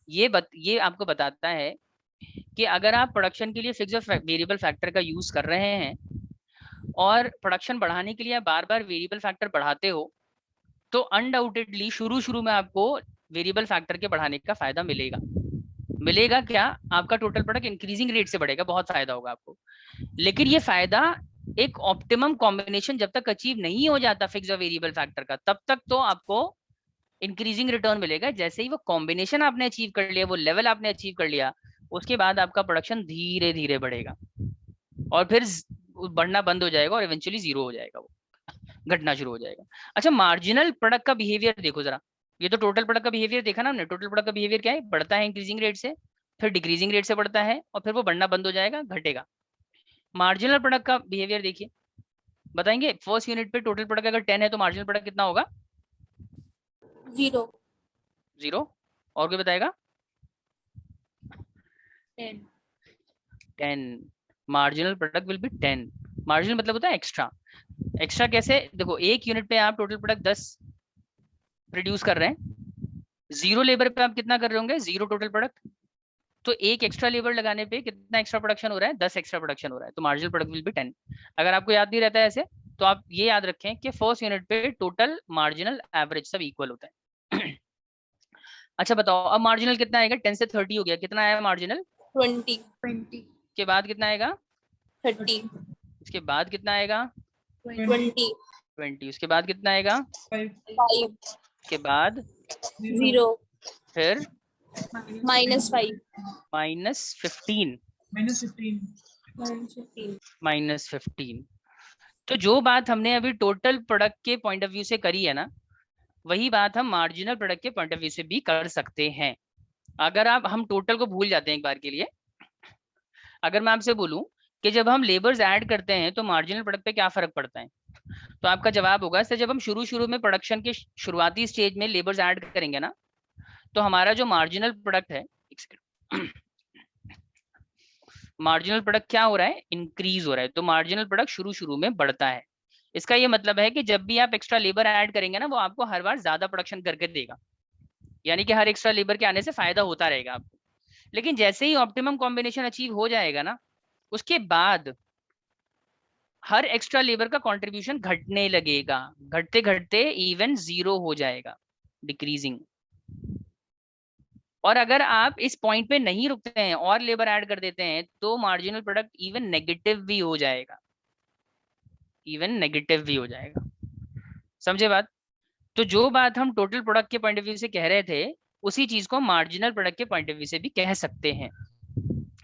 ये आपको बताता है कि अगर आप प्रोडक्शन के लिए फिक्स वेरिएबल फैक्टर का यूज कर रहे हैं और प्रोडक्शन बढ़ाने के लिए आप बार बार वेरिएबल फैक्टर बढ़ाते हो, तो अनडाउटेडली शुरू में आपको वेरिएबल फैक्टर के बढ़ाने का फायदा मिलेगा। मिलेगा क्या? आपका टोटल प्रोडक्ट इंक्रीजिंग रेट से बढ़ेगा, बहुत फायदा होगा आपको। लेकिन ये फायदा एक ऑप्टिमम कॉम्बिनेशन जब तक अचीव नहीं हो जाता फिक्स और वेरिएबल फैक्टर का, तब तक तो आपको इंक्रीजिंग रिटर्न मिलेगा। जैसे ही वो कॉम्बिनेशन आपने अचीव कर लिया, वो लेवल आपने अचीव कर लिया, उसके बाद आपका प्रोडक्शन धीरे धीरे बढ़ेगा और फिर बढ़ना बंद हो जाएगा और इवेंचुअली जीरो हो जाएगा, वो घटना शुरू हो जाएगा। अच्छा, मार्जिनल प्रोडक्ट का बिहेवियर देखो जरा। ये तो टोटल प्रोडक्ट का बिहेवियर देखा ना हमने। टोटल प्रोडक्ट का बिहेवियर क्या है? बढ़ता है इंक्रीजिंग रेट से, फिर डिक्रीजिंग रेट से बढ़ता है, और फिर वो बढ़ना बंद हो जाएगा, घटेगा। मार्जिनल प्रोडक्ट का बिहेवियर देखिए, बताएंगे। फर्स्ट यूनिट पे टोटल प्रोडक्ट अगर 10 है तो मार्जिनल प्रोडक्ट कितना होगा? 0. 0। और कोई बताएगा? 10. 10। Marginal product will be 10। Marginal मतलब होता है एक्स्ट्रा। एक्स्ट्रा कैसे? देखो, एक यूनिट पे आप टोटल प्रोडक्ट 10 प्रोड्यूस कर रहे हैं, 0 लेबर पे आप कितना कर रहे होंगे? 0 टोटल प्रोडक्ट। तो एक एक्स्ट्रा लेबर लगाने पे कितना एक्स्ट्रा प्रोडक्शन हो रहा है? 10 एक्स्ट्रा प्रोडक्शन हो रहा है, तो मार्जिनल प्रोडक्ट विल बी 10। अगर आपको याद नहीं रहता है ऐसे, तो आप ये याद रखें कि फर्स्ट यूनिट पे टोटल मार्जिनल एवरेज सब इक्वल होता है। अच्छा बताओ, अब मार्जिनल कितना आएगा? 10 से 30 हो गया, कितना आया मार्जिनल? 20. 20. के बाद कितना आएगा? 30. इसके बाद कितना आएगा? 20. 20। उसके बाद कितना आएगा? 5. 5. के बाद 0. फिर -5. -15। -15. -15। तो जो बात हमने अभी टोटल प्रोडक्ट के पॉइंट ऑफ व्यू से करी है ना, वही बात हम मार्जिनल प्रोडक्ट के पॉइंट ऑफ व्यू से भी कर सकते हैं। अगर हम टोटल को भूल जाते हैं एक बार के लिए, अगर मैं आपसे बोलूं कि जब हम लेबर्स ऐड करते हैं तो मार्जिनल प्रोडक्ट पे क्या फर्क पड़ता है, तो आपका जवाब होगा सर, जब हम शुरू में प्रोडक्शन के शुरुआती स्टेज में लेबर्स ऐड करेंगे ना, तो हमारा जो मार्जिनल प्रोडक्ट है, मार्जिनल प्रोडक्ट क्या हो रहा है? इंक्रीज हो रहा है। तो मार्जिनल प्रोडक्ट शुरू में बढ़ता है। इसका ये मतलब है कि जब भी आप एक्स्ट्रा लेबर ऐड करेंगे ना, वो आपको हर बार ज्यादा प्रोडक्शन करके देगा, यानी कि हर एक्स्ट्रा लेबर के आने से फायदा होता रहेगा आपको। लेकिन जैसे ही ऑप्टिमम कॉम्बिनेशन अचीव हो जाएगा ना, उसके बाद हर एक्स्ट्रा लेबर का कंट्रीब्यूशन घटने लगेगा, घटते घटते इवन 0 हो जाएगा, डिक्रीजिंग। और अगर आप इस पॉइंट पे नहीं रुकते हैं और लेबर ऐड कर देते हैं, तो मार्जिनल प्रोडक्ट इवन नेगेटिव भी हो जाएगा, इवन नेगेटिव भी हो जाएगा। समझे बात? तो जो बात हम टोटल प्रोडक्ट के पॉइंट ऑफ व्यू से कह रहे थे, उसी चीज को मार्जिनल प्रोडक्ट के पॉइंट ऑफ व्यू से भी कह सकते हैं।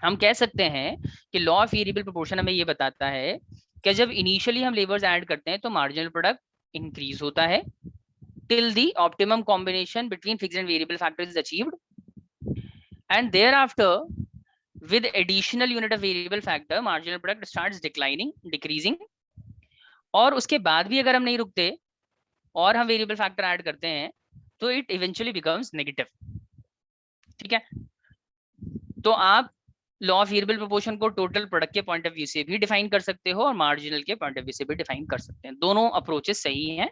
हम कह सकते हैं कि लॉ ऑफ वेरिएबल प्रोपोर्शन हमें ये बताता है कि जब इनिशियली हम लेबर्स ऐड करते हैं तो मार्जिनल प्रोडक्ट इंक्रीज होता है till the optimum combination between fixed and variable factors is achieved, and thereafter with additional unit of variable factor marginal product starts decreasing। और उसके बाद भी अगर हम नहीं रुकते और हम वेरिएबल फैक्टर ऐड करते हैं, तो इट इवेंचुअली बिकम्स नेगेटिव। ठीक है? तो आप लॉ ऑफ वेरिएबल प्रोपोर्शन को टोटल प्रोडक्ट के पॉइंट ऑफ व्यू से भी डिफाइन कर सकते हो और मार्जिनल के पॉइंट ऑफ व्यू से भी डिफाइन कर सकते हैं। दोनों अप्रोचेस सही हैं,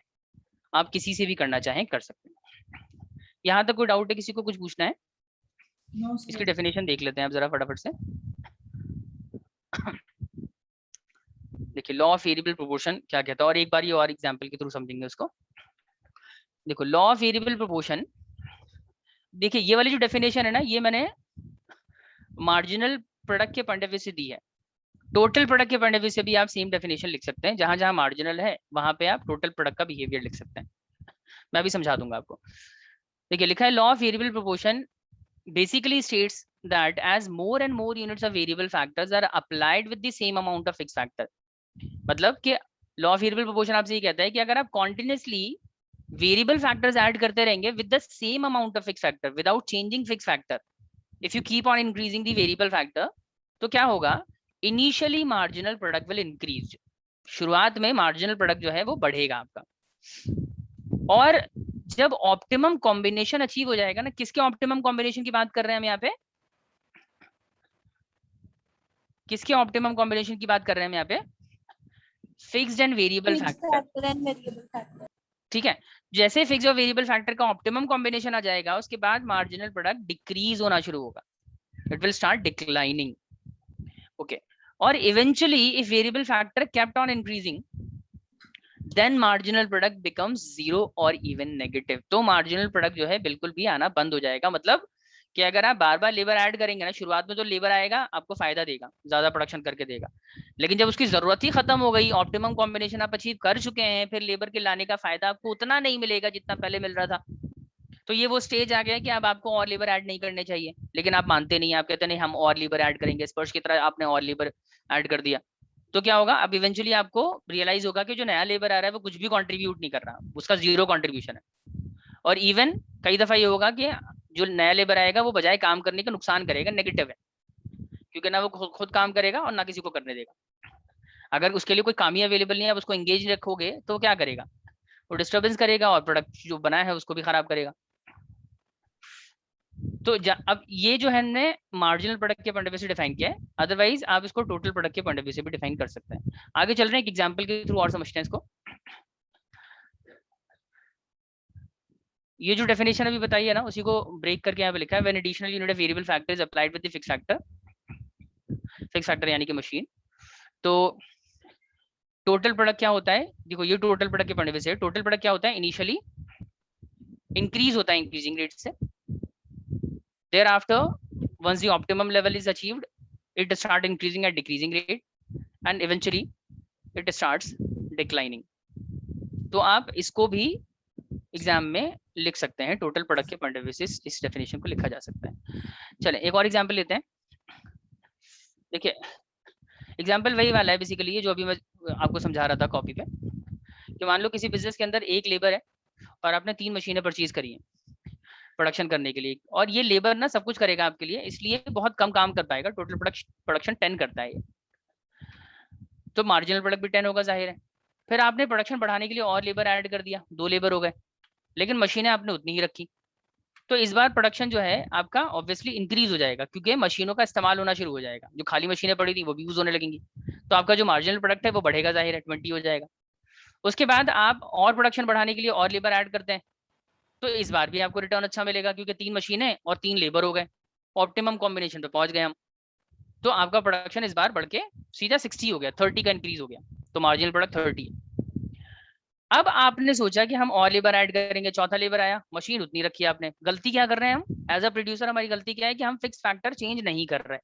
आप किसी से भी करना चाहें कर सकते हैं। यहाँ तक कोई डाउट है? किसी को कुछ पूछना है? No, sir. इसकी डेफिनेशन देख लेते हैं आप जरा फटाफट से। देखिए, लॉ ऑफ वेरिएबल प्रोपोर्शन क्या कहता है, और एक बार ये और एग्जांपल के थ्रू समझेंगे उसको। देखो, लॉ ऑफ वेरिएबल प्रोपोर्शन देखिए ये वाली जो डेफिनेशन है ना, ये मैंने मार्जिनल प्रोडक्ट के पॉइंट ऑफ व्यू से दी है। टोटल प्रोडक्ट के पॉइंट ऑफ व्यू से भी आप सेम डेफिनेशन लिख सकते हैं, जहां जहां मार्जिनल है वहां पे आप टोटल प्रोडक्ट का बिहेवियर लिख सकते हैं। मैं भी समझा दूंगा आपको। देखिए लिखा है law of variable proportion basically states that as more and more units of variable factors are applied with the same amount of fixed factor, मतलब कि लॉ ऑफ वेरिएबल प्रोपोर्शन आपसे ये कहता है कि अगर आप कॉन्टिन्यूसली वेरिएबल फैक्टर्स ऐड करते रहेंगे with the same amount of fix factor without changing fix factor, if you keep on increasing the variable factor, तो क्या होगा, initially marginal product will increase. शुरुआत में मार्जिनल प्रोडक्ट जो है वो बढ़ेगा आपका, और जब ऑप्टिमम कॉम्बिनेशन अचीव हो जाएगा ना, किसके ऑप्टिमम कॉम्बिनेशन की बात कर रहे हैं हम यहाँ पे, किसके ऑप्टिमम कॉम्बिनेशन की बात कर रहे हैं हम यहाँ पे, फिक्स्ड एंड वेरिएबल फैक्टर। ठीक है, जैसे फिक्स और वेरिएबल फैक्टर का ऑप्टिमम कॉम्बिनेशन आ जाएगा, उसके बाद मार्जिनल प्रोडक्ट डिक्रीज होना शुरू होगा, it will start declining. Okay, और eventually if variable factor kept on increasing, then marginal product becomes zero और इवन नेगेटिव। तो मार्जिनल प्रोडक्ट जो है बिल्कुल भी आना बंद हो जाएगा। मतलब कि अगर आप बार बार लेबर ऐड करेंगे ना, शुरुआत में तो लेबर आएगा, आपको फायदा देगा, ज्यादा प्रोडक्शन करके देगा, लेकिन जब उसकी जरूरत ही खत्म हो गई, ऑप्टिमम कॉम्बिनेशन आप अचीव कर चुके हैं, फिर लेबर के लाने का फायदा आपको उतना नहीं मिलेगा जितना पहले मिल रहा था। तो ये वो स्टेज आ गया कि अब आपको और लेबर ऐड नहीं करने चाहिए, लेकिन आप मानते नहीं, आप कहते नहीं हम और लेबर ऐड करेंगे, स्पर्श की तरह आपने और लेबर ऐड कर दिया। तो क्या होगा, अब इवेंचुअली आपको रियलाइज होगा कि जो नया लेबर आ रहा है वो कुछ भी कंट्रीब्यूट नहीं कर रहा, उसका जीरो कंट्रीब्यूशन है। और इवन कई दफा ये होगा कि जो नया लेबर आएगा वो बजाय काम करने का नुकसान करेगा, नेगेटिव है, क्योंकि ना वो खुद काम करेगा और ना किसी को करने देगा। अगर उसके लिए कोई काम ही अवेलेबल नहीं है, आप उसको एंगेज रखोगे तो क्या करेगा, वो डिस्टर्बेंस करेगा और प्रोडक्ट जो बनाया है उसको भी खराब करेगा। तो अब ये जो है हमने मार्जिनल प्रोडक्ट के पॉइंट ऑफ व्यू से डिफाइन किया है, अदरवाइज आप इसको टोटल प्रोडक्ट के पॉइंट ऑफ व्यू से भी डिफाइन कर सकते हैं। आगे चल रहे हैं एक एग्जांपल के थ्रू और समझते हैं इसको। ये जो डेफिनेशन अभी बताई है ना, उसी को ब्रेक करके यहाँ पे लिखा है, when additional unit of variable factor is applied with the fix factor यानी कि मशीन। तो टोटल प्रोडक्ट क्या होता है, देखो ये टोटल प्रोडक्ट के पॉइंट ऑफ व्यू से टोटल प्रोडक्ट क्या होता है, इनिशियली इंक्रीज होता है इंक्रीजिंग रेट से, thereafter once the optimum level is achieved it start increasing at decreasing rate and eventually it starts declining। तो आप इसको भी एग्जाम में लिख सकते हैं, टोटल प्रोडक्ट के पॉइंट ऑफ व्यू से इस डेफिनेशन को लिखा जा सकता है। चलें एक और एग्जांपल लेते हैं। देखिए एग्जांपल वही वाला है बेसिकली, ये जो अभी मैं आपको समझा रहा था कॉपी पे, कि मान लो किसी बिजनेस के अंदर एक लेबर है और आपने 3 मशीनें परचेज करी हैं प्रोडक्शन करने के लिए, और ये लेबर ना सब कुछ करेगा आपके लिए, इसलिए बहुत कम काम कर पाएगा, टोटल प्रोडक्शन 10 करता है ये, तो मार्जिनल प्रोडक्ट भी 10 होगा जाहिर है। फिर आपने प्रोडक्शन बढ़ाने के लिए और लेबर ऐड कर दिया, 2 लेबर हो गए, लेकिन मशीनें आपने उतनी ही रखी, तो इस बार प्रोडक्शन जो है आपका ऑब्वियसली इंक्रीज हो जाएगा, क्योंकि मशीनों का इस्तेमाल होना शुरू हो जाएगा, जो खाली मशीनें पड़ी थी वो भी यूज होने लगेंगी, तो आपका जो मार्जिनल प्रोडक्ट है वो बढ़ेगा जाहिर है, 20 हो जाएगा। उसके बाद आप और प्रोडक्शन बढ़ाने के लिए और लेबर ऐड करते हैं, तो इस बार भी आपको रिटर्न अच्छा मिलेगा, क्योंकि 3 मशीनें और 3 लेबर हो गए, ऑप्टिमम कॉम्बिनेशन पे पहुंच गए हम, तो आपका प्रोडक्शन इस बार बढ़ के सीधा 60 हो गया, 30 का इंक्रीज हो गया, तो मार्जिनल प्रोडक्ट 30 है। अब आपने सोचा कि हम और लेबर ऐड करेंगे, चौथा लेबर आया, मशीन उतनी रखी आपने, गलती क्या कर रहे हैं हम एज अ प्रोड्यूसर, हमारी गलती क्या है कि हम फिक्स फैक्टर चेंज नहीं कर रहे।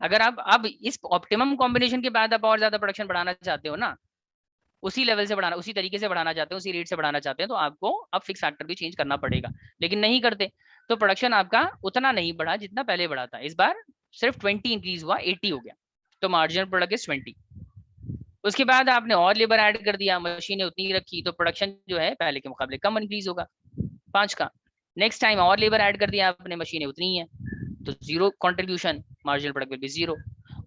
अगर आप अब इस ऑप्टिमम कॉम्बिनेशन के बाद आप और ज्यादा प्रोडक्शन बढ़ाना चाहते हो ना, उसी लेवल से बढ़ाना, उसी तरीके से बढ़ाना चाहते हैं, उसी रेट से बढ़ाना चाहते हैं, तो आपको अब फिक्स फैक्टर भी चेंज करना पड़ेगा, लेकिन नहीं करते तो प्रोडक्शन आपका उतना नहीं बढ़ा जितना पहले बढ़ा था, इस बार सिर्फ 20 इंक्रीज हुआ, 80 हो गया, तो मार्जिनल प्रोडक्ट इज 20। उसके बाद आपने और लेबर ऐड कर दिया, मशीनें उतनी ही रखी, तो प्रोडक्शन जो है पहले के मुकाबले कम इंक्रीज होगा, 5 का। नेक्स्ट टाइम और लेबर ऐड कर दिया आपने, मशीनें उतनी ही है, तो 0 contribution, marginal product will be 0,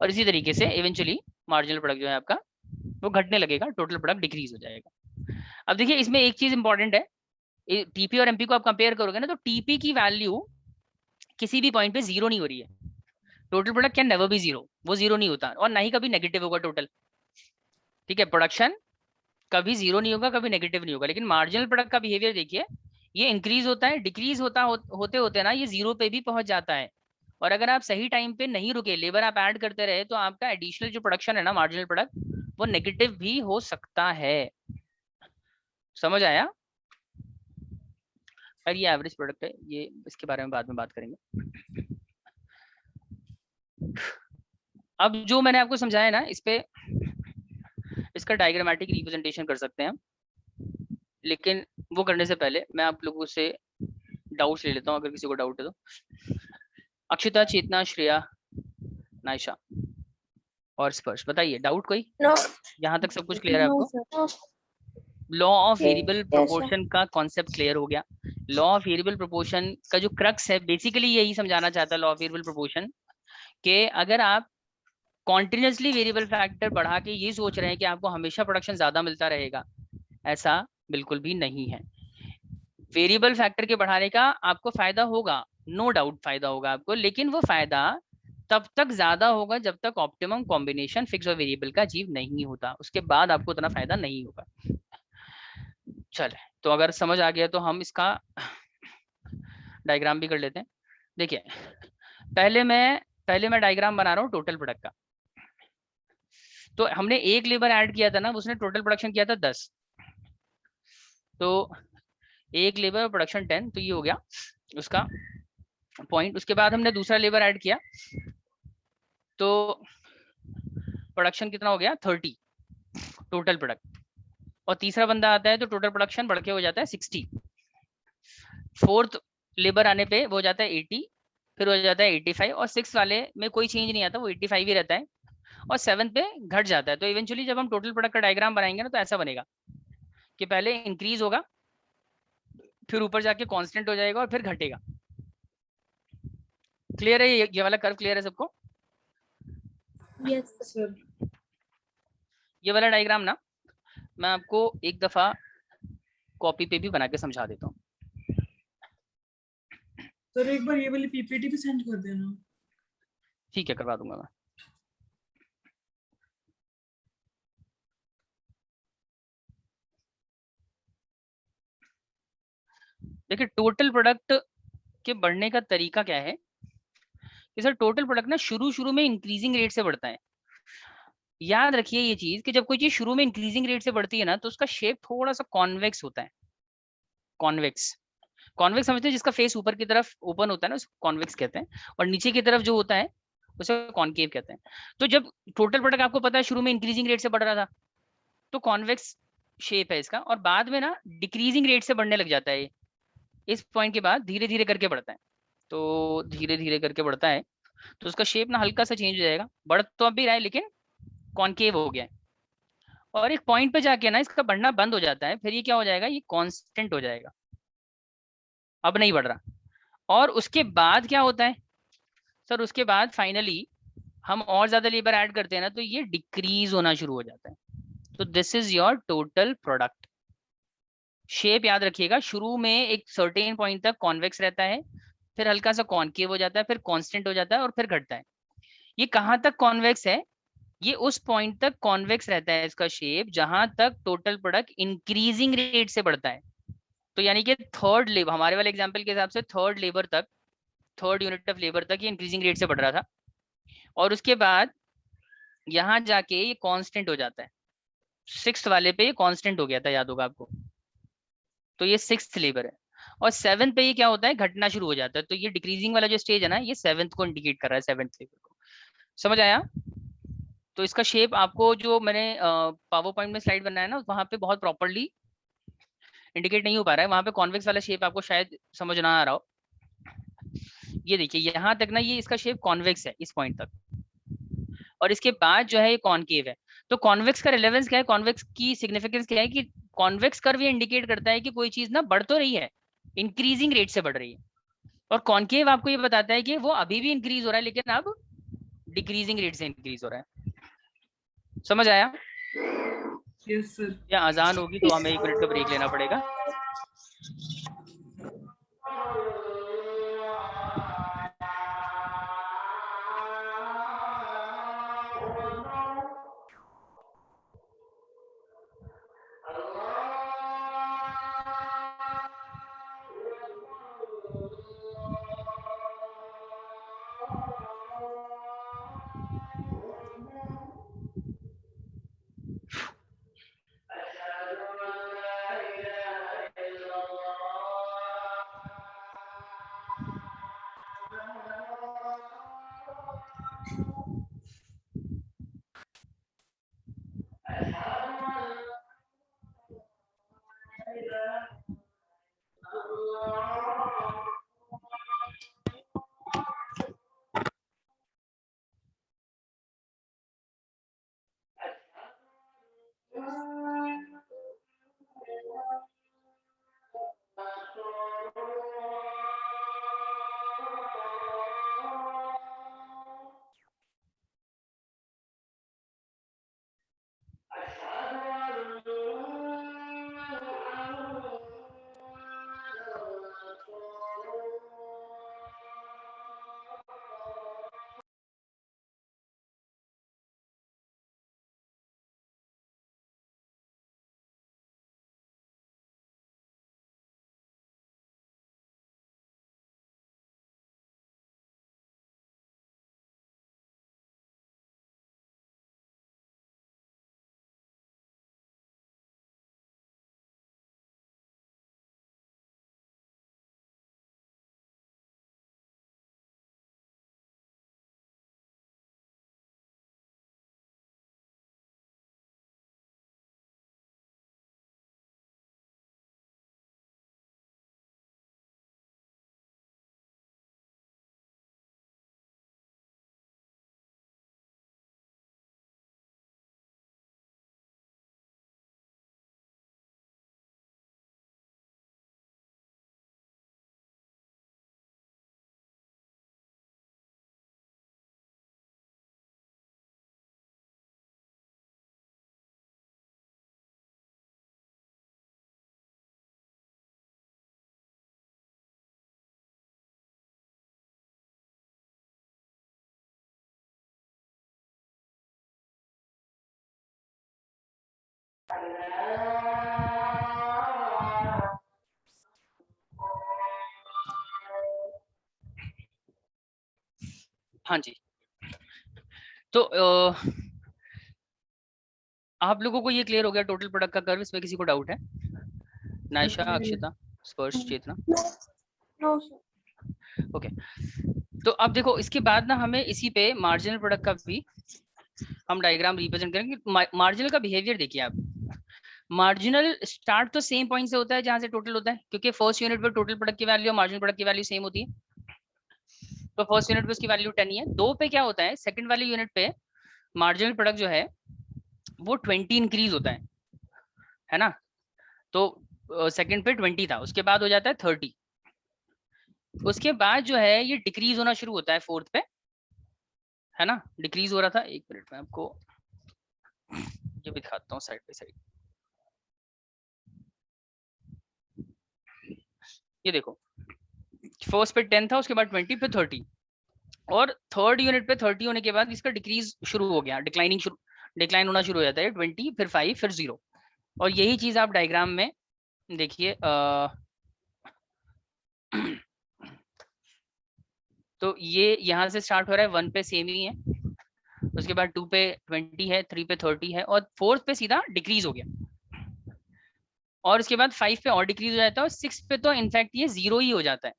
और इसी तरीके से इवेंचुअली मार्जिनल प्रोडक्ट जो है आपका वो घटने लगेगा, टोटल प्रोडक्ट डिक्रीज हो जाएगा। अब देखिए इसमें एक चीज इंपॉर्टेंट है, टीपी और एमपी को आप कंपेयर करोगे ना, तो टीपी की वैल्यू किसी भी पॉइंट पे 0 नहीं हो रही है, total product can never be 0, वो 0 नहीं होता, और ना ही कभी नेगेटिव होगा टोटल, ठीक है, प्रोडक्शन कभी 0 नहीं होगा, कभी नेगेटिव नहीं होगा, लेकिन मार्जिनल प्रोडक्ट का बिहेवियर देखिए, ये इंक्रीज होता है, डिक्रीज होते होते ना ये 0 पे भी पहुंच जाता है, और अगर आप सही टाइम पे नहीं रुके, लेबर आप ऐड करते रहे, तो आपका एडिशनल जो प्रोडक्शन है ना मार्जिनल प्रोडक्ट, वो नेगेटिव भी हो सकता है। समझ आया? और ये एवरेज प्रोडक्ट है, ये इसके बारे में बाद में बात करेंगे। अब जो मैंने आपको समझाया ना, इस पे इसका डायग्रामेटिक रिप्रेजेंटेशन कर सकते हैं, लेकिन वो करने से पहले मैं आप लोगों से डाउट्स ले लेता हूँ, अगर किसी को डाउट है तो। अक्षिता, चेतना, श्रेया, नायशा और स्पर्श, बताइए डाउट कोई? No. यहाँ तक सब कुछ क्लियर है No, आपको? sir. Law of variable Yes, sir. Proportion का कॉन्सेप्ट क्लियर हो गया। लॉ ऑफ वेरिएबल प्रोपोर्शन का जो क्रक्स है, बेसिकली यही समझाना चाहता है लॉ ऑफ वेरिएबल प्रोपोर्शन, कि अगर आप कॉन्टिन्यूसली वेरिएबल फैक्टर बढ़ा के ये सोच रहे हैं कि आपको हमेशा प्रोडक्शन ज्यादा मिलता रहेगा, ऐसा बिल्कुल भी नहीं है। वेरिएबल फैक्टर के बढ़ाने का आपको फायदा होगा, नो डाउट फायदा होगा आपको, लेकिन वो फायदा तब तक ज्यादा होगा जब तक ऑप्टिमम कॉम्बिनेशन फिक्स और वेरिएबल का अचीव नहीं होता, उसके बाद आपको उतना फायदा नहीं होगा। चले, तो अगर समझ आ गया तो हम इसका डायग्राम भी कर लेते हैं। देखिए, पहले मैं डायग्राम बना रहा हूँ टोटल प्रोडक्ट का। तो हमने एक लेबर ऐड किया था ना, उसने टोटल प्रोडक्शन किया था 10, तो एक लेबर प्रोडक्शन 10, तो ये हो गया उसका पॉइंट। उसके बाद हमने दूसरा लेबर ऐड किया, तो प्रोडक्शन कितना हो गया? 30 टोटल प्रोडक्ट। और तीसरा बंदा आता है तो टोटल प्रोडक्शन बढ़ के हो जाता है 60। फोर्थ लेबर आने पे वो हो जाता है 80, फिर हो जाता है 85, और सिक्स वाले में कोई चेंज नहीं आता, वो 85 ही रहता है, और सेवन पे घट जाता है। तो इवेंचुअली जब हम टोटल प्रोडक्ट का डायग्राम बनाएंगे ना, तो ऐसा बनेगा कि पहले इंक्रीज होगा, फिर ऊपर जाके कांस्टेंट हो जाएगा और फिर घटेगा। क्लियर है? ये वाला कर्व क्लियर है सबको? Yes, sir. ये वाला डायग्राम ना मैं आपको एक दफा कॉपी पे भी बना के समझा देता हूँ। सर एक बार ये वाली पीपीटी भी सेंड कर देना। ठीक है, करवा दूंगा मैं। देखिए, टोटल प्रोडक्ट के बढ़ने का तरीका क्या है कि सर टोटल प्रोडक्ट ना शुरू में इंक्रीजिंग रेट से बढ़ता है। याद रखिए ये चीज कि जब कोई चीज शुरू में इंक्रीजिंग रेट से बढ़ती है ना, तो उसका शेप थोड़ा सा कॉन्वेक्स होता है। कॉन्वेक्स, कॉन्वेक्स समझते हैं, जिसका फेस ऊपर की तरफ ओपन होता है ना, उसको कॉन्वेक्स कहते हैं, और नीचे की तरफ जो होता है उसे कॉनकेव कहते हैं। तो जब टोटल प्रोडक्ट आपको पता है शुरू में इंक्रीजिंग रेट से बढ़ रहा था, तो कॉन्वेक्स शेप है इसका, और बाद में ना डिक्रीजिंग रेट से बढ़ने लग जाता है। इस पॉइंट के बाद धीरे धीरे करके बढ़ता है, तो धीरे धीरे करके बढ़ता है, तो उसका शेप ना हल्का सा चेंज हो जाएगा। बढ़ तो अब भी रहा है लेकिन कॉनकेव हो गया है। और एक पॉइंट पे जाके ना इसका बढ़ना बंद हो जाता है, फिर ये क्या हो जाएगा, ये कांस्टेंट हो जाएगा, अब नहीं बढ़ रहा। और उसके बाद क्या होता है सर? उसके बाद फाइनली हम और ज्यादा लेबर ऐड करते हैं ना, तो ये डिक्रीज होना शुरू हो जाता है। तो this is your total product. Shape याद रखिएगा, शुरू में एक सर्टेन पॉइंट तक कॉन्वेक्स रहता है, फिर हल्का सा कॉनकेव हो जाता है, फिर कांस्टेंट हो जाता है और फिर घटता है। ये कहाँ तक कॉन्वेक्स है? ये उस पॉइंट तक कॉन्वेक्स रहता है इसका शेप जहां तक टोटल प्रोडक्ट इंक्रीजिंग रेट से बढ़ता है। तो यानी कि थर्ड लेबर, हमारे वाले एग्जांपल के हिसाब से थर्ड लेबर तक, थर्ड यूनिट ऑफ लेबर तक ये इंक्रीजिंग रेट से बढ़ रहा था, और उसके बाद यहाँ जाके ये कांस्टेंट हो जाता है। सिक्स्थ वाले पे ये कांस्टेंट हो गया था, याद होगा आपको, तो ये सिक्स्थ लेबर है। और सेवंथ पे ये क्या होता है, घटना शुरू हो जाता है। तो ये डिक्रीजिंग वाला जो स्टेज है ना, ये सेवंथ को इंडिकेट कर रहा है, सेवंथ लेबर को। समझ आया? तो इसका शेप आपको जो मैंने पावर पॉइंट में स्लाइड बनाया ना, वहां पे बहुत प्रॉपर्ली इंडिकेट नहीं हो पा रहा है, वहां पे कॉन्वेक्स वाला शेप आपको शायद समझ ना आ रहा हो। ये देखिए यहाँ तक ना, ये इसका शेप कॉन्वेक्स है इस पॉइंट तक, और इसके बाद जो है ये कॉनकेव है। तो कॉन्वेक्स का रिलेवेंस क्या है, कॉन्वेक्स की सिग्निफिकेंस क्या है कि कॉन्वेक्स कर्व ये इंडिकेट करता है कि कोई चीज ना बढ़ तो रही है, इंक्रीजिंग रेट से बढ़ रही है, और कॉनकेव आपको ये बताता है कि वो अभी भी इंक्रीज हो रहा है लेकिन अब डिक्रीजिंग रेट से इंक्रीज हो रहा है। समझ आया? Yes sir. या अजान होगी तो हमें 1 मिनट का ब्रेक लेना पड़ेगा। हाँ जी, तो आप लोगों को ये क्लियर हो गया टोटल प्रोडक्ट का कर्व? इसमें किसी को डाउट है? नायशा, अक्षिता, स्पर्श, चेतना? No sir. ओके, तो अब देखो इसके बाद ना हमें इसी पे मार्जिनल प्रोडक्ट का भी हम डायग्राम रिप्रेजेंट करेंगे। मार्जिनल का बिहेवियर देखिए आप, मार्जिनल स्टार्ट तो सेम पॉइंट से होता है जहां से टोटल होता है, क्योंकि फर्स्ट यूनिट पे टोटल प्रोडक्ट की वैल्यू और मार्जिनल प्रोडक्ट की वैल्यू सेम होती है। तो फर्स्ट यूनिट पे उसकी वैल्यू 10 ही है। 2 पे क्या होता है, सेकंड वाले यूनिट पे मार्जिनल प्रोडक्ट जो है वो 20 इंक्रीज होता है ना। तो सेकंड पे 20 था, उसके बाद हो जाता है 30, उसके बाद जो है ये डिक्रीज होना शुरू होता है फोर्थ पे, है ना। डिक्रीज हो रहा था, एक मिनट में आपको ये भी दिखाता हूँ साइड बाय साइड। ये देखो, फर्स्ट पे 10 था, उसके बाद 20, फिर 30, और थर्ड यूनिट पे 30 होने के बाद इसका डिक्रीज शुरू हो गया, डिक्लाइन होना शुरू हो जाता है। 20, फिर 5, फिर 0। और यही चीज आप डायग्राम में देखिए, तो ये यहाँ से स्टार्ट हो रहा है, 1 पे सेम ही है, उसके बाद 2 पे 20 है, 3 पे 30 है, और 4 पे सीधा डिक्रीज हो गया, और उसके बाद 5 पे और डिक्रीज हो जाता है, और 6 पे तो इनफैक्ट ये 0 ही हो जाता है।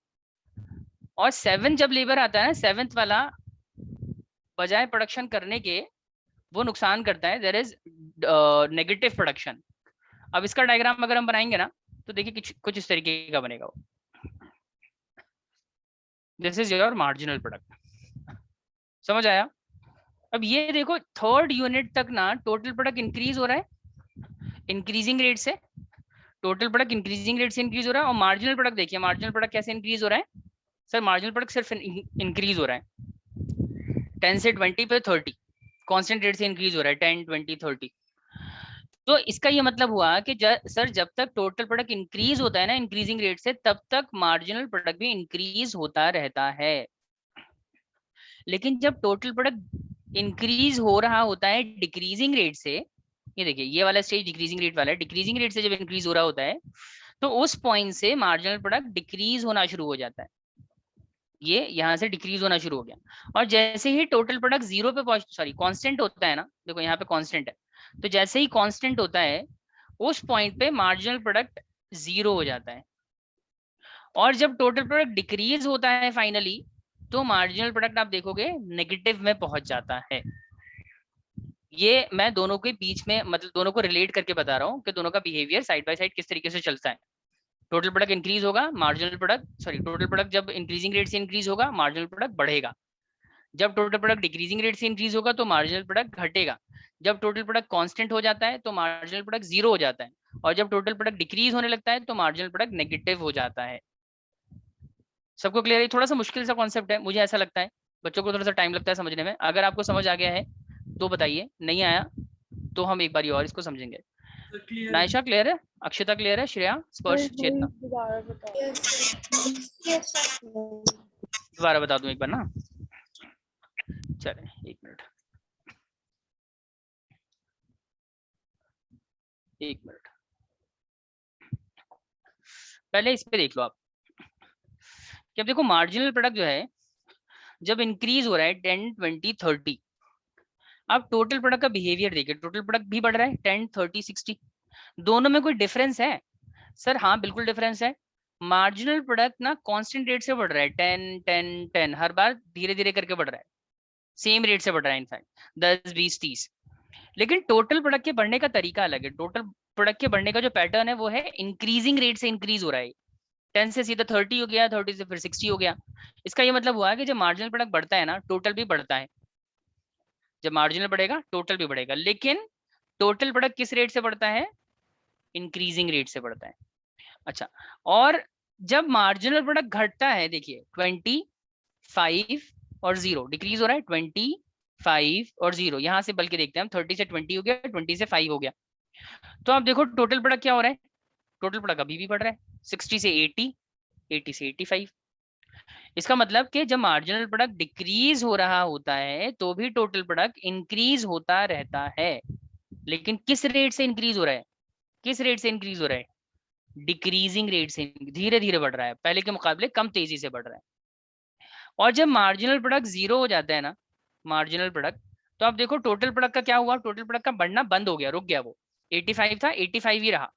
और 7 जब लेबर आता है ना, 7th वाला बजाय प्रोडक्शन करने के वो नुकसान करता है, देयर इज नेगेटिव प्रोडक्शन। अब इसका डायग्राम अगर हम बनाएंगे ना, तो देखिए कुछ इस तरीके का बनेगा वो। This is your marginal product, समझ आया? अब ये देखो थर्ड यूनिट तक ना टोटल प्रोडक्ट इंक्रीज हो रहा है इंक्रीजिंग रेट से, टोटल प्रोडक्ट इंक्रीजिंग रेट से इंक्रीज हो रहा है। और मार्जिनल प्रोडक्ट देखिए, मार्जिनल प्रोडक्ट कैसे इंक्रीज हो रहा है सर? मार्जिनल प्रोडक्ट सिर्फ इंक्रीज हो रहा है 10 से 20 पे 30, कांस्टेंट रेट से इंक्रीज हो रहा है 10, 20, 30। तो इसका ये मतलब हुआ कि सर जब तक टोटल प्रोडक्ट इंक्रीज होता है ना इंक्रीजिंग रेट से, तब तक मार्जिनल प्रोडक्ट भी इंक्रीज होता रहता है। लेकिन जब टोटल प्रोडक्ट इंक्रीज हो रहा होता है डिक्रीजिंग रेट से, ये देखिए ये वाला स्टेज डिक्रीजिंग रेट वाला है, डिक्रीजिंग रेट से जब इंक्रीज हो रहा होता है, तो उस पॉइंट से मार्जिनल प्रोडक्ट डिक्रीज होना शुरू हो जाता है। ये यहाँ से डिक्रीज होना शुरू हो गया, और जैसे ही टोटल प्रोडक्ट 0 पे पहुंच, सॉरी कांस्टेंट होता है ना, देखो यहाँ पे कांस्टेंट है, तो जैसे ही कांस्टेंट होता है उस पॉइंट पे मार्जिनल प्रोडक्ट 0 हो जाता है। और जब टोटल प्रोडक्ट डिक्रीज होता है फाइनली, तो मार्जिनल प्रोडक्ट आप देखोगे नेगेटिव में पहुंच जाता है। ये मैं दोनों के बीच में, मतलब दोनों को रिलेट करके बता रहा हूँ कि दोनों का बिहेवियर साइड बाय साइड किस तरीके से चलता है। टोटल प्रोडक्ट इंक्रीज होगा, marginal product, sorry total product जब इंक्रीजिंग रेट से इंक्रीज होगा, मार्जिनल प्रोडक्ट बढ़ेगा। जब टोटल प्रोडक्ट डिक्रीजिंग रेट से इंक्रीज होगा तो मार्जिनल प्रोडक्ट घटेगा। जब टोटल प्रोडक्ट कांस्टेंट हो जाता है तो मार्जिनल प्रोडक्ट 0 हो जाता है, और जब टोटल प्रोडक्ट डिक्रीज होने लगता है तो मार्जिनल प्रोडक्ट नेगेटिव हो जाता है। सबको क्लियर है? थोड़ा सा मुश्किल सा कॉन्सेप्ट है, मुझे ऐसा लगता है बच्चों को थोड़ा सा टाइम लगता है समझने में। अगर आपको समझ आ गया है तो बताइए, नहीं आया तो हम एक बार और इसको समझेंगे। क्लियर है। नायशा क्लियर है, अक्षिता क्लियर है, श्रेया, स्पर्श, चेतना? दोबारा बताओ। दोबारा बता दूं एक बार ना, चले एक मिनट, एक मिनट, पहले इस पे देख लो आप कि अब देखो मार्जिनल प्रोडक्ट जो है जब इंक्रीज हो रहा है 10, 20, 30, अब टोटल प्रोडक्ट का बिहेवियर देखिए, टोटल प्रोडक्ट भी बढ़ रहा है 10, 30, 60, दोनों में कोई डिफरेंस है सर? हाँ बिल्कुल डिफरेंस है। मार्जिनल प्रोडक्ट ना कांस्टेंट रेट से बढ़ रहा है 10, 10, 10, हर बार धीरे धीरे करके बढ़ रहा है, सेम रेट से बढ़ रहा है इनफैक्ट 10, 20, 30। लेकिन टोटल प्रोडक्ट के बढ़ने का तरीका अलग है। टोटल प्रोडक्ट के बढ़ने का जो पैटर्न है वो है इंक्रीजिंग रेट से इंक्रीज हो रहा है। 10 से सीधा 30 हो गया, 30 से फिर 60 हो गया। इसका ये मतलब हुआ कि जब मार्जिनल प्रोडक्ट बढ़ता है ना, टोटल भी बढ़ता है। जब मार्जिनल बढ़ेगा टोटल भी बढ़ेगा, लेकिन टोटल प्रोडक्ट किस रेट से बढ़ता है? इंक्रीजिंग रेट से बढ़ता है। अच्छा, और जब मार्जिनल प्रोडक्ट घटता है, देखिए 25 और 0 डिक्रीज हो रहा है, 25 और 0, यहां से बल्कि देखते हैं हम, 30 से 20 हो गया, 20 से 5 हो गया। तो आप देखो टोटल प्रोडक्ट क्या हो रहा है, टोटल प्रोडक्ट अभी भी बढ़ रहा है 60 से 80, 80 से 85। इसका मतलब कि जब मार्जिनल प्रोडक्ट डिक्रीज हो रहा होता है तो भी टोटल प्रोडक्ट इंक्रीज होता रहता है, लेकिन किस रेट से इंक्रीज हो रहा है? किस रेट से इंक्रीज हो रहा है? डिक्रीजिंग रेट से, धीरे धीरे बढ़ रहा है, पहले के मुकाबले कम तेजी से बढ़ रहा है। और जब मार्जिनल प्रोडक्ट जीरो हो जाता है ना, मार्जिनल प्रोडक्ट, तो आप देखो टोटल प्रोडक्ट का क्या हुआ, टोटल प्रोडक्ट का बढ़ना बंद हो गया, रुक गया। वो 85 था, 85 ही रहा।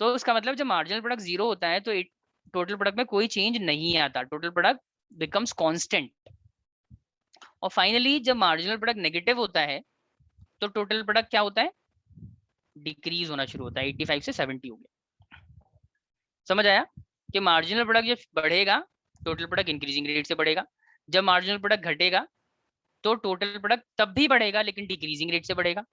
तो उसका मतलब जब मार्जिनल प्रोडक्ट जीरो होता है तो टोटल प्रोडक्ट में कोई चेंज नहीं आता, टोटल प्रोडक्ट बिकम्स कांस्टेंट। और फाइनली जब मार्जिनल प्रोडक्ट नेगेटिव होता है तो टोटल प्रोडक्ट क्या होता है? डिक्रीज होना शुरू होता है, 85 से 70 हो गया। समझ आया कि मार्जिनल प्रोडक्ट जब बढ़ेगा टोटल प्रोडक्ट इंक्रीजिंग रेट से बढ़ेगा, जब मार्जिनल प्रोडक्ट घटेगा तो टोटल प्रोडक्ट तब भी बढ़ेगा लेकिन डिक्रीजिंग रेट से बढ़ेगा,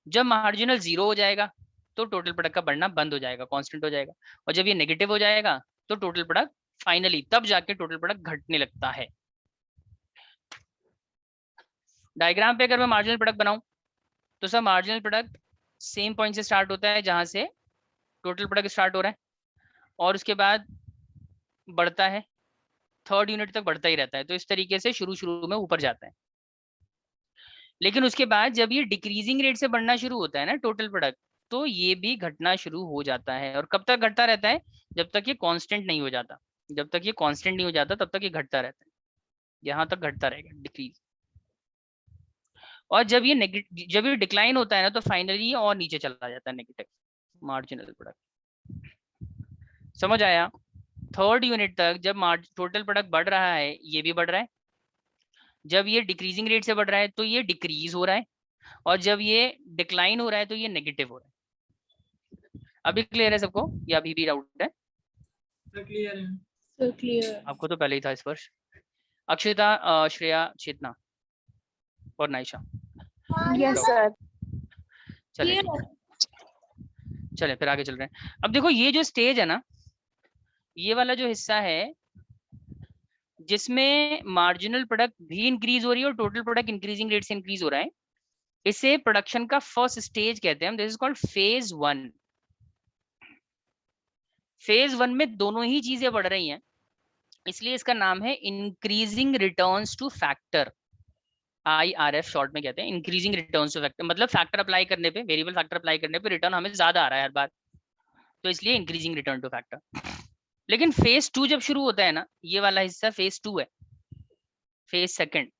जब मार्जिनल जीरो हो जाएगा तो टोटल प्रोडक्ट का बढ़ना बंद हो जाएगा, कांस्टेंट हो जाएगा, और जब ये नेगेटिव हो जाएगा तो टोटल प्रोडक्ट फाइनली तब जाके टोटल प्रोडक्ट घटने लगता है। डायग्राम पे अगर मैं मार्जिनल प्रोडक्ट बनाऊं तो sir marginal product same point से स्टार्ट होता है जहां से टोटल प्रोडक्ट स्टार्ट हो रहा है, और उसके बाद बढ़ता है, थर्ड यूनिट तक बढ़ता ही रहता है। तो इस तरीके से शुरू शुरू में ऊपर जाता है, लेकिन उसके बाद जब ये डिक्रीजिंग रेट से बढ़ना शुरू होता है ना टोटल प्रोडक्ट, तो ये भी घटना शुरू हो जाता है। और कब तक घटता रहता है? जब तक ये कांस्टेंट नहीं हो जाता, जब तक ये कांस्टेंट नहीं हो जाता तब तक ये घटता रहता है, यहाँ तक घटता रहेगा, डिक्रीज। और जब ये डिक्लाइन होता है ना तो फाइनली और नीचे चला जाता है, नेगेटिव मार्जिनल प्रोडक्ट। समझ आया? थर्ड यूनिट तक जब टोटल प्रोडक्ट बढ़ रहा है ये भी बढ़ रहा है, जब ये डिक्रीजिंग रेट से बढ़ रहा है तो ये डिक्रीज हो रहा है, और जब ये डिक्लाइन हो रहा है तो ये नेगेटिव हो रहा है। अभी क्लियर है सबको या अभी भी डाउट है? क्लियर है सर, क्लियर। आपको तो पहले ही था स्पर्श। अक्षिता, श्रेया, चेतना और नाइशा। Yes sir. चले चले फिर आगे चल रहे हैं। अब देखो ये जो स्टेज है ना, ये वाला जो हिस्सा है जिसमें मार्जिनल प्रोडक्ट भी इंक्रीज हो रही है और टोटल प्रोडक्ट इंक्रीजिंग रेट से इंक्रीज हो रहा है, इसे प्रोडक्शन का फर्स्ट स्टेज कहते हैं। This is called phase one. Phase one में दोनों ही चीजें बढ़ रही हैं, इसलिए इसका नाम है increasing returns two factor, IRF short में कहते हैं। इंक्रीजिंग रिटर्न्स टू फैक्टर मतलब फैक्टर अप्लाई करने पे, वेरिएबल फैक्टर अप्लाई करने पे रिटर्न हमें ज्यादा आ रहा है हर बार, तो इसलिए इंक्रीजिंग रिटर्न टू फैक्टर। लेकिन फेज टू जब शुरू होता है ना, ये वाला हिस्सा फेज टू है, फेज सेकंड।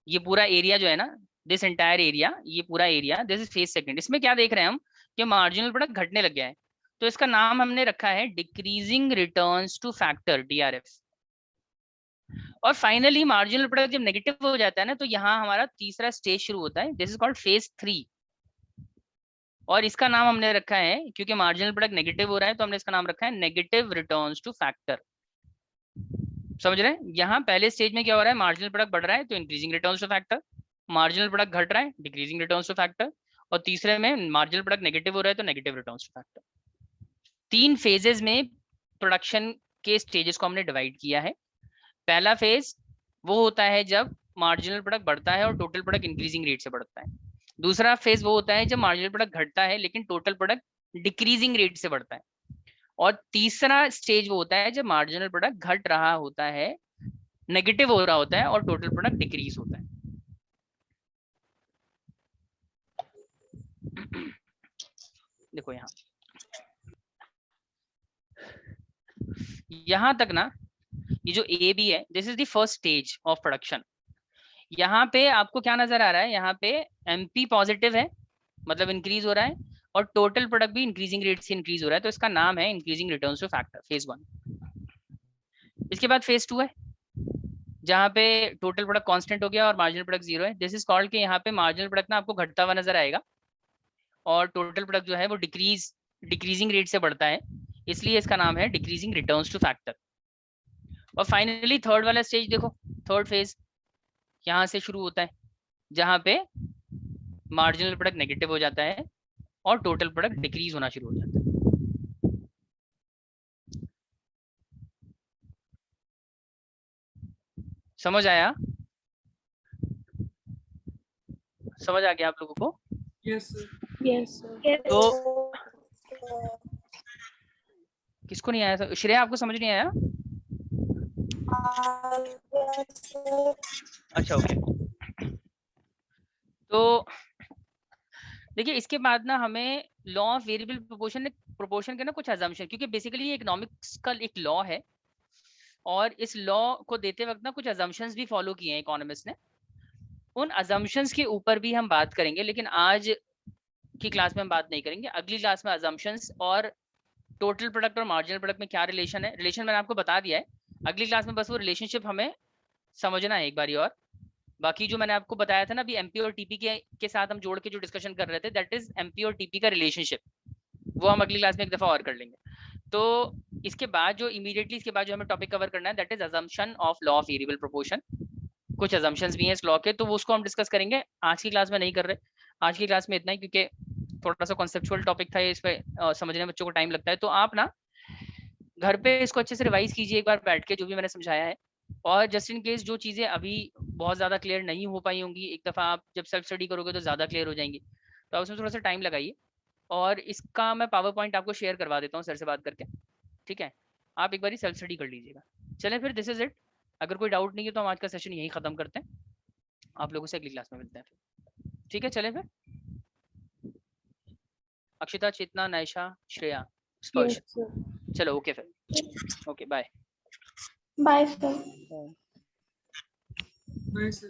ये पूरा एरिया जो है ना, दिस एंटायर एरिया, ये पूरा area, this is phase second. इसमें क्या देख रहे हैं हम कि मार्जिनल प्रोडक्ट घटने लग गया है, तो इसका नाम हमने रखा है decreasing returns two factor, DRF। और फाइनली मार्जिनल प्रोडक्ट जब नेगेटिव हो जाता है ना, तो यहाँ हमारा तीसरा स्टेज शुरू होता है, this is called phase three. और इसका नाम हमने रखा है, क्योंकि मार्जिनल प्रोडक्ट नेगेटिव हो रहा है तो हमने इसका नाम रखा है नेगेटिव रिटर्न्स टू फैक्टर। समझ रहे हैं? यहाँ पहले स्टेज में क्या हो रहा है, मार्जिनल प्रोडक्ट बढ़ रहा है तो increasing returns two factor, marginal product घट रहा है डिक्रीजिंग रिटर्न्स टू फैक्टर, और तीसरे में मार्जिनल प्रोडक्ट नेगेटिव हो रहा है तो नेगेटिव रिटर्न्स टू फैक्टर। तीन फेजेस में प्रोडक्शन के स्टेजेस को हमने डिवाइड किया है। पहला फेज वो होता है जब मार्जिनल प्रोडक्ट बढ़ता है और टोटल प्रोडक्ट इंक्रीजिंग रेट से बढ़ता है। दूसरा फेज वो होता है जब मार्जिनल प्रोडक्ट घटता है लेकिन टोटल प्रोडक्ट डिक्रीजिंग रेट से बढ़ता है। और तीसरा स्टेज वो होता है जब मार्जिनल प्रोडक्ट घट रहा होता है, नेगेटिव हो रहा होता है और टोटल प्रोडक्ट डिक्रीज होता है। देखो यहाँ तक ना, ये जो AB है, this is the first stage of production. यहाँ पे आपको क्या नजर आ रहा है, यहाँ पे MP पॉजिटिव है, मतलब इंक्रीज हो रहा है, और टोटल प्रोडक्ट भी इंक्रीजिंग रेट से इंक्रीज हो रहा है, तो इसका नाम है increasing returns two factor, phase one. इसके बाद फेज टू है जहाँ पे टोटल प्रोडक्ट कांस्टेंट हो गया और मार्जिनल प्रोडक्ट जीरो है। दिस इज कॉल्ड कि यहाँ पे मार्जिनल प्रोडक्ट ना आपको घटता हुआ नजर आएगा और टोटल प्रोडक्ट जो है वो डिक्रीजिंग रेट से बढ़ता है, इसलिए इसका नाम है डिक्रीजिंग रिटर्न्स टू फैक्टर। और फाइनली थर्ड वाला स्टेज देखो, थर्ड फेज यहाँ से शुरू होता है जहाँ पे मार्जिनल प्रोडक्ट नेगेटिव हो जाता है और टोटल प्रोडक्ट डिक्रीज होना शुरू हो जाता है। समझ आया? समझ आ गया आप लोगों को? Yes sir. Yes sir. तो किसको नहीं आया? श्रेया आपको समझ नहीं आया? अच्छा ओके। तो देखिए इसके बाद ना हमें law of variable proportion proportion के ना कुछ अजम्पशन, क्योंकि बेसिकली ये इकोनॉमिक्स का एक लॉ है और इस लॉ को देते वक्त ना कुछ अजम्पशंस भी फॉलो किए हैं इकोनॉमिस्ट ने। उन अजम्पशंस के ऊपर भी हम बात करेंगे, लेकिन आज की क्लास में हम बात नहीं करेंगे। अगली क्लास में अजम्पशंस और टोटल प्रोडक्ट और मार्जिनल प्रोडक्ट में क्या रिलेशन है, रिलेशन मैंने आपको बता दिया है। अगली क्लास में बस वो रिलेशनशिप हमें समझना है एक बारी और। बाकी जो मैंने आपको बताया था ना अभी एमपी और टीपी के साथ हम जोड़ के जो डिस्कशन कर रहे थे, दैट इज एमपी और टीपी का रिलेशनशिप, वो हम अगली क्लास में एक दफा और कर लेंगे। तो इसके बाद जो इमीडिएटली इसके बाद जो हमें टॉपिक कवर करना है that is assumption of law of variable proportion. कुछ अजम्पशंस भी हैं इस लॉ के, तो उसको हम डिस्कस करेंगे। आज की क्लास में नहीं कर रहे, आज की क्लास में इतना ही, क्योंकि थोड़ा सा कॉन्सेप्चुअल टॉपिक था ये, इस पे समझने में बच्चों को टाइम लगता है। तो आप ना घर पे इसको अच्छे से रिवाइज कीजिए एक बार बैठ के, जो भी मैंने समझाया है। और जस्ट इन केस जो चीजें अभी बहुत ज्यादा क्लियर नहीं हो पाई होंगी, एक दफा आप जब सेल्फ स्टडी करोगे तो ज्यादा क्लियर हो जाएंगी, तो आप उसमें थोड़ा सा टाइम लगाइए। और इसका मैं पावर पॉइंट आपको शेयर करवा देता हूँ सर से बात करके, ठीक है? आप एक बार सेल्फ स्टडी कर लीजिएगा। चलें फिर, दिस इज इट। अगर कोई डाउट नहीं है तो हम आज का सेशन यही खत्म करते हैं। आप लोगों से अगली क्लास में मिलते हैं फिर, ठीक है? चलें फिर। अक्षिता, चेतना, नायशा, श्रेया, स्पर्श, Yes, sir. चलो ओके फिर, okay bye. Bye, sir. Bye, sir.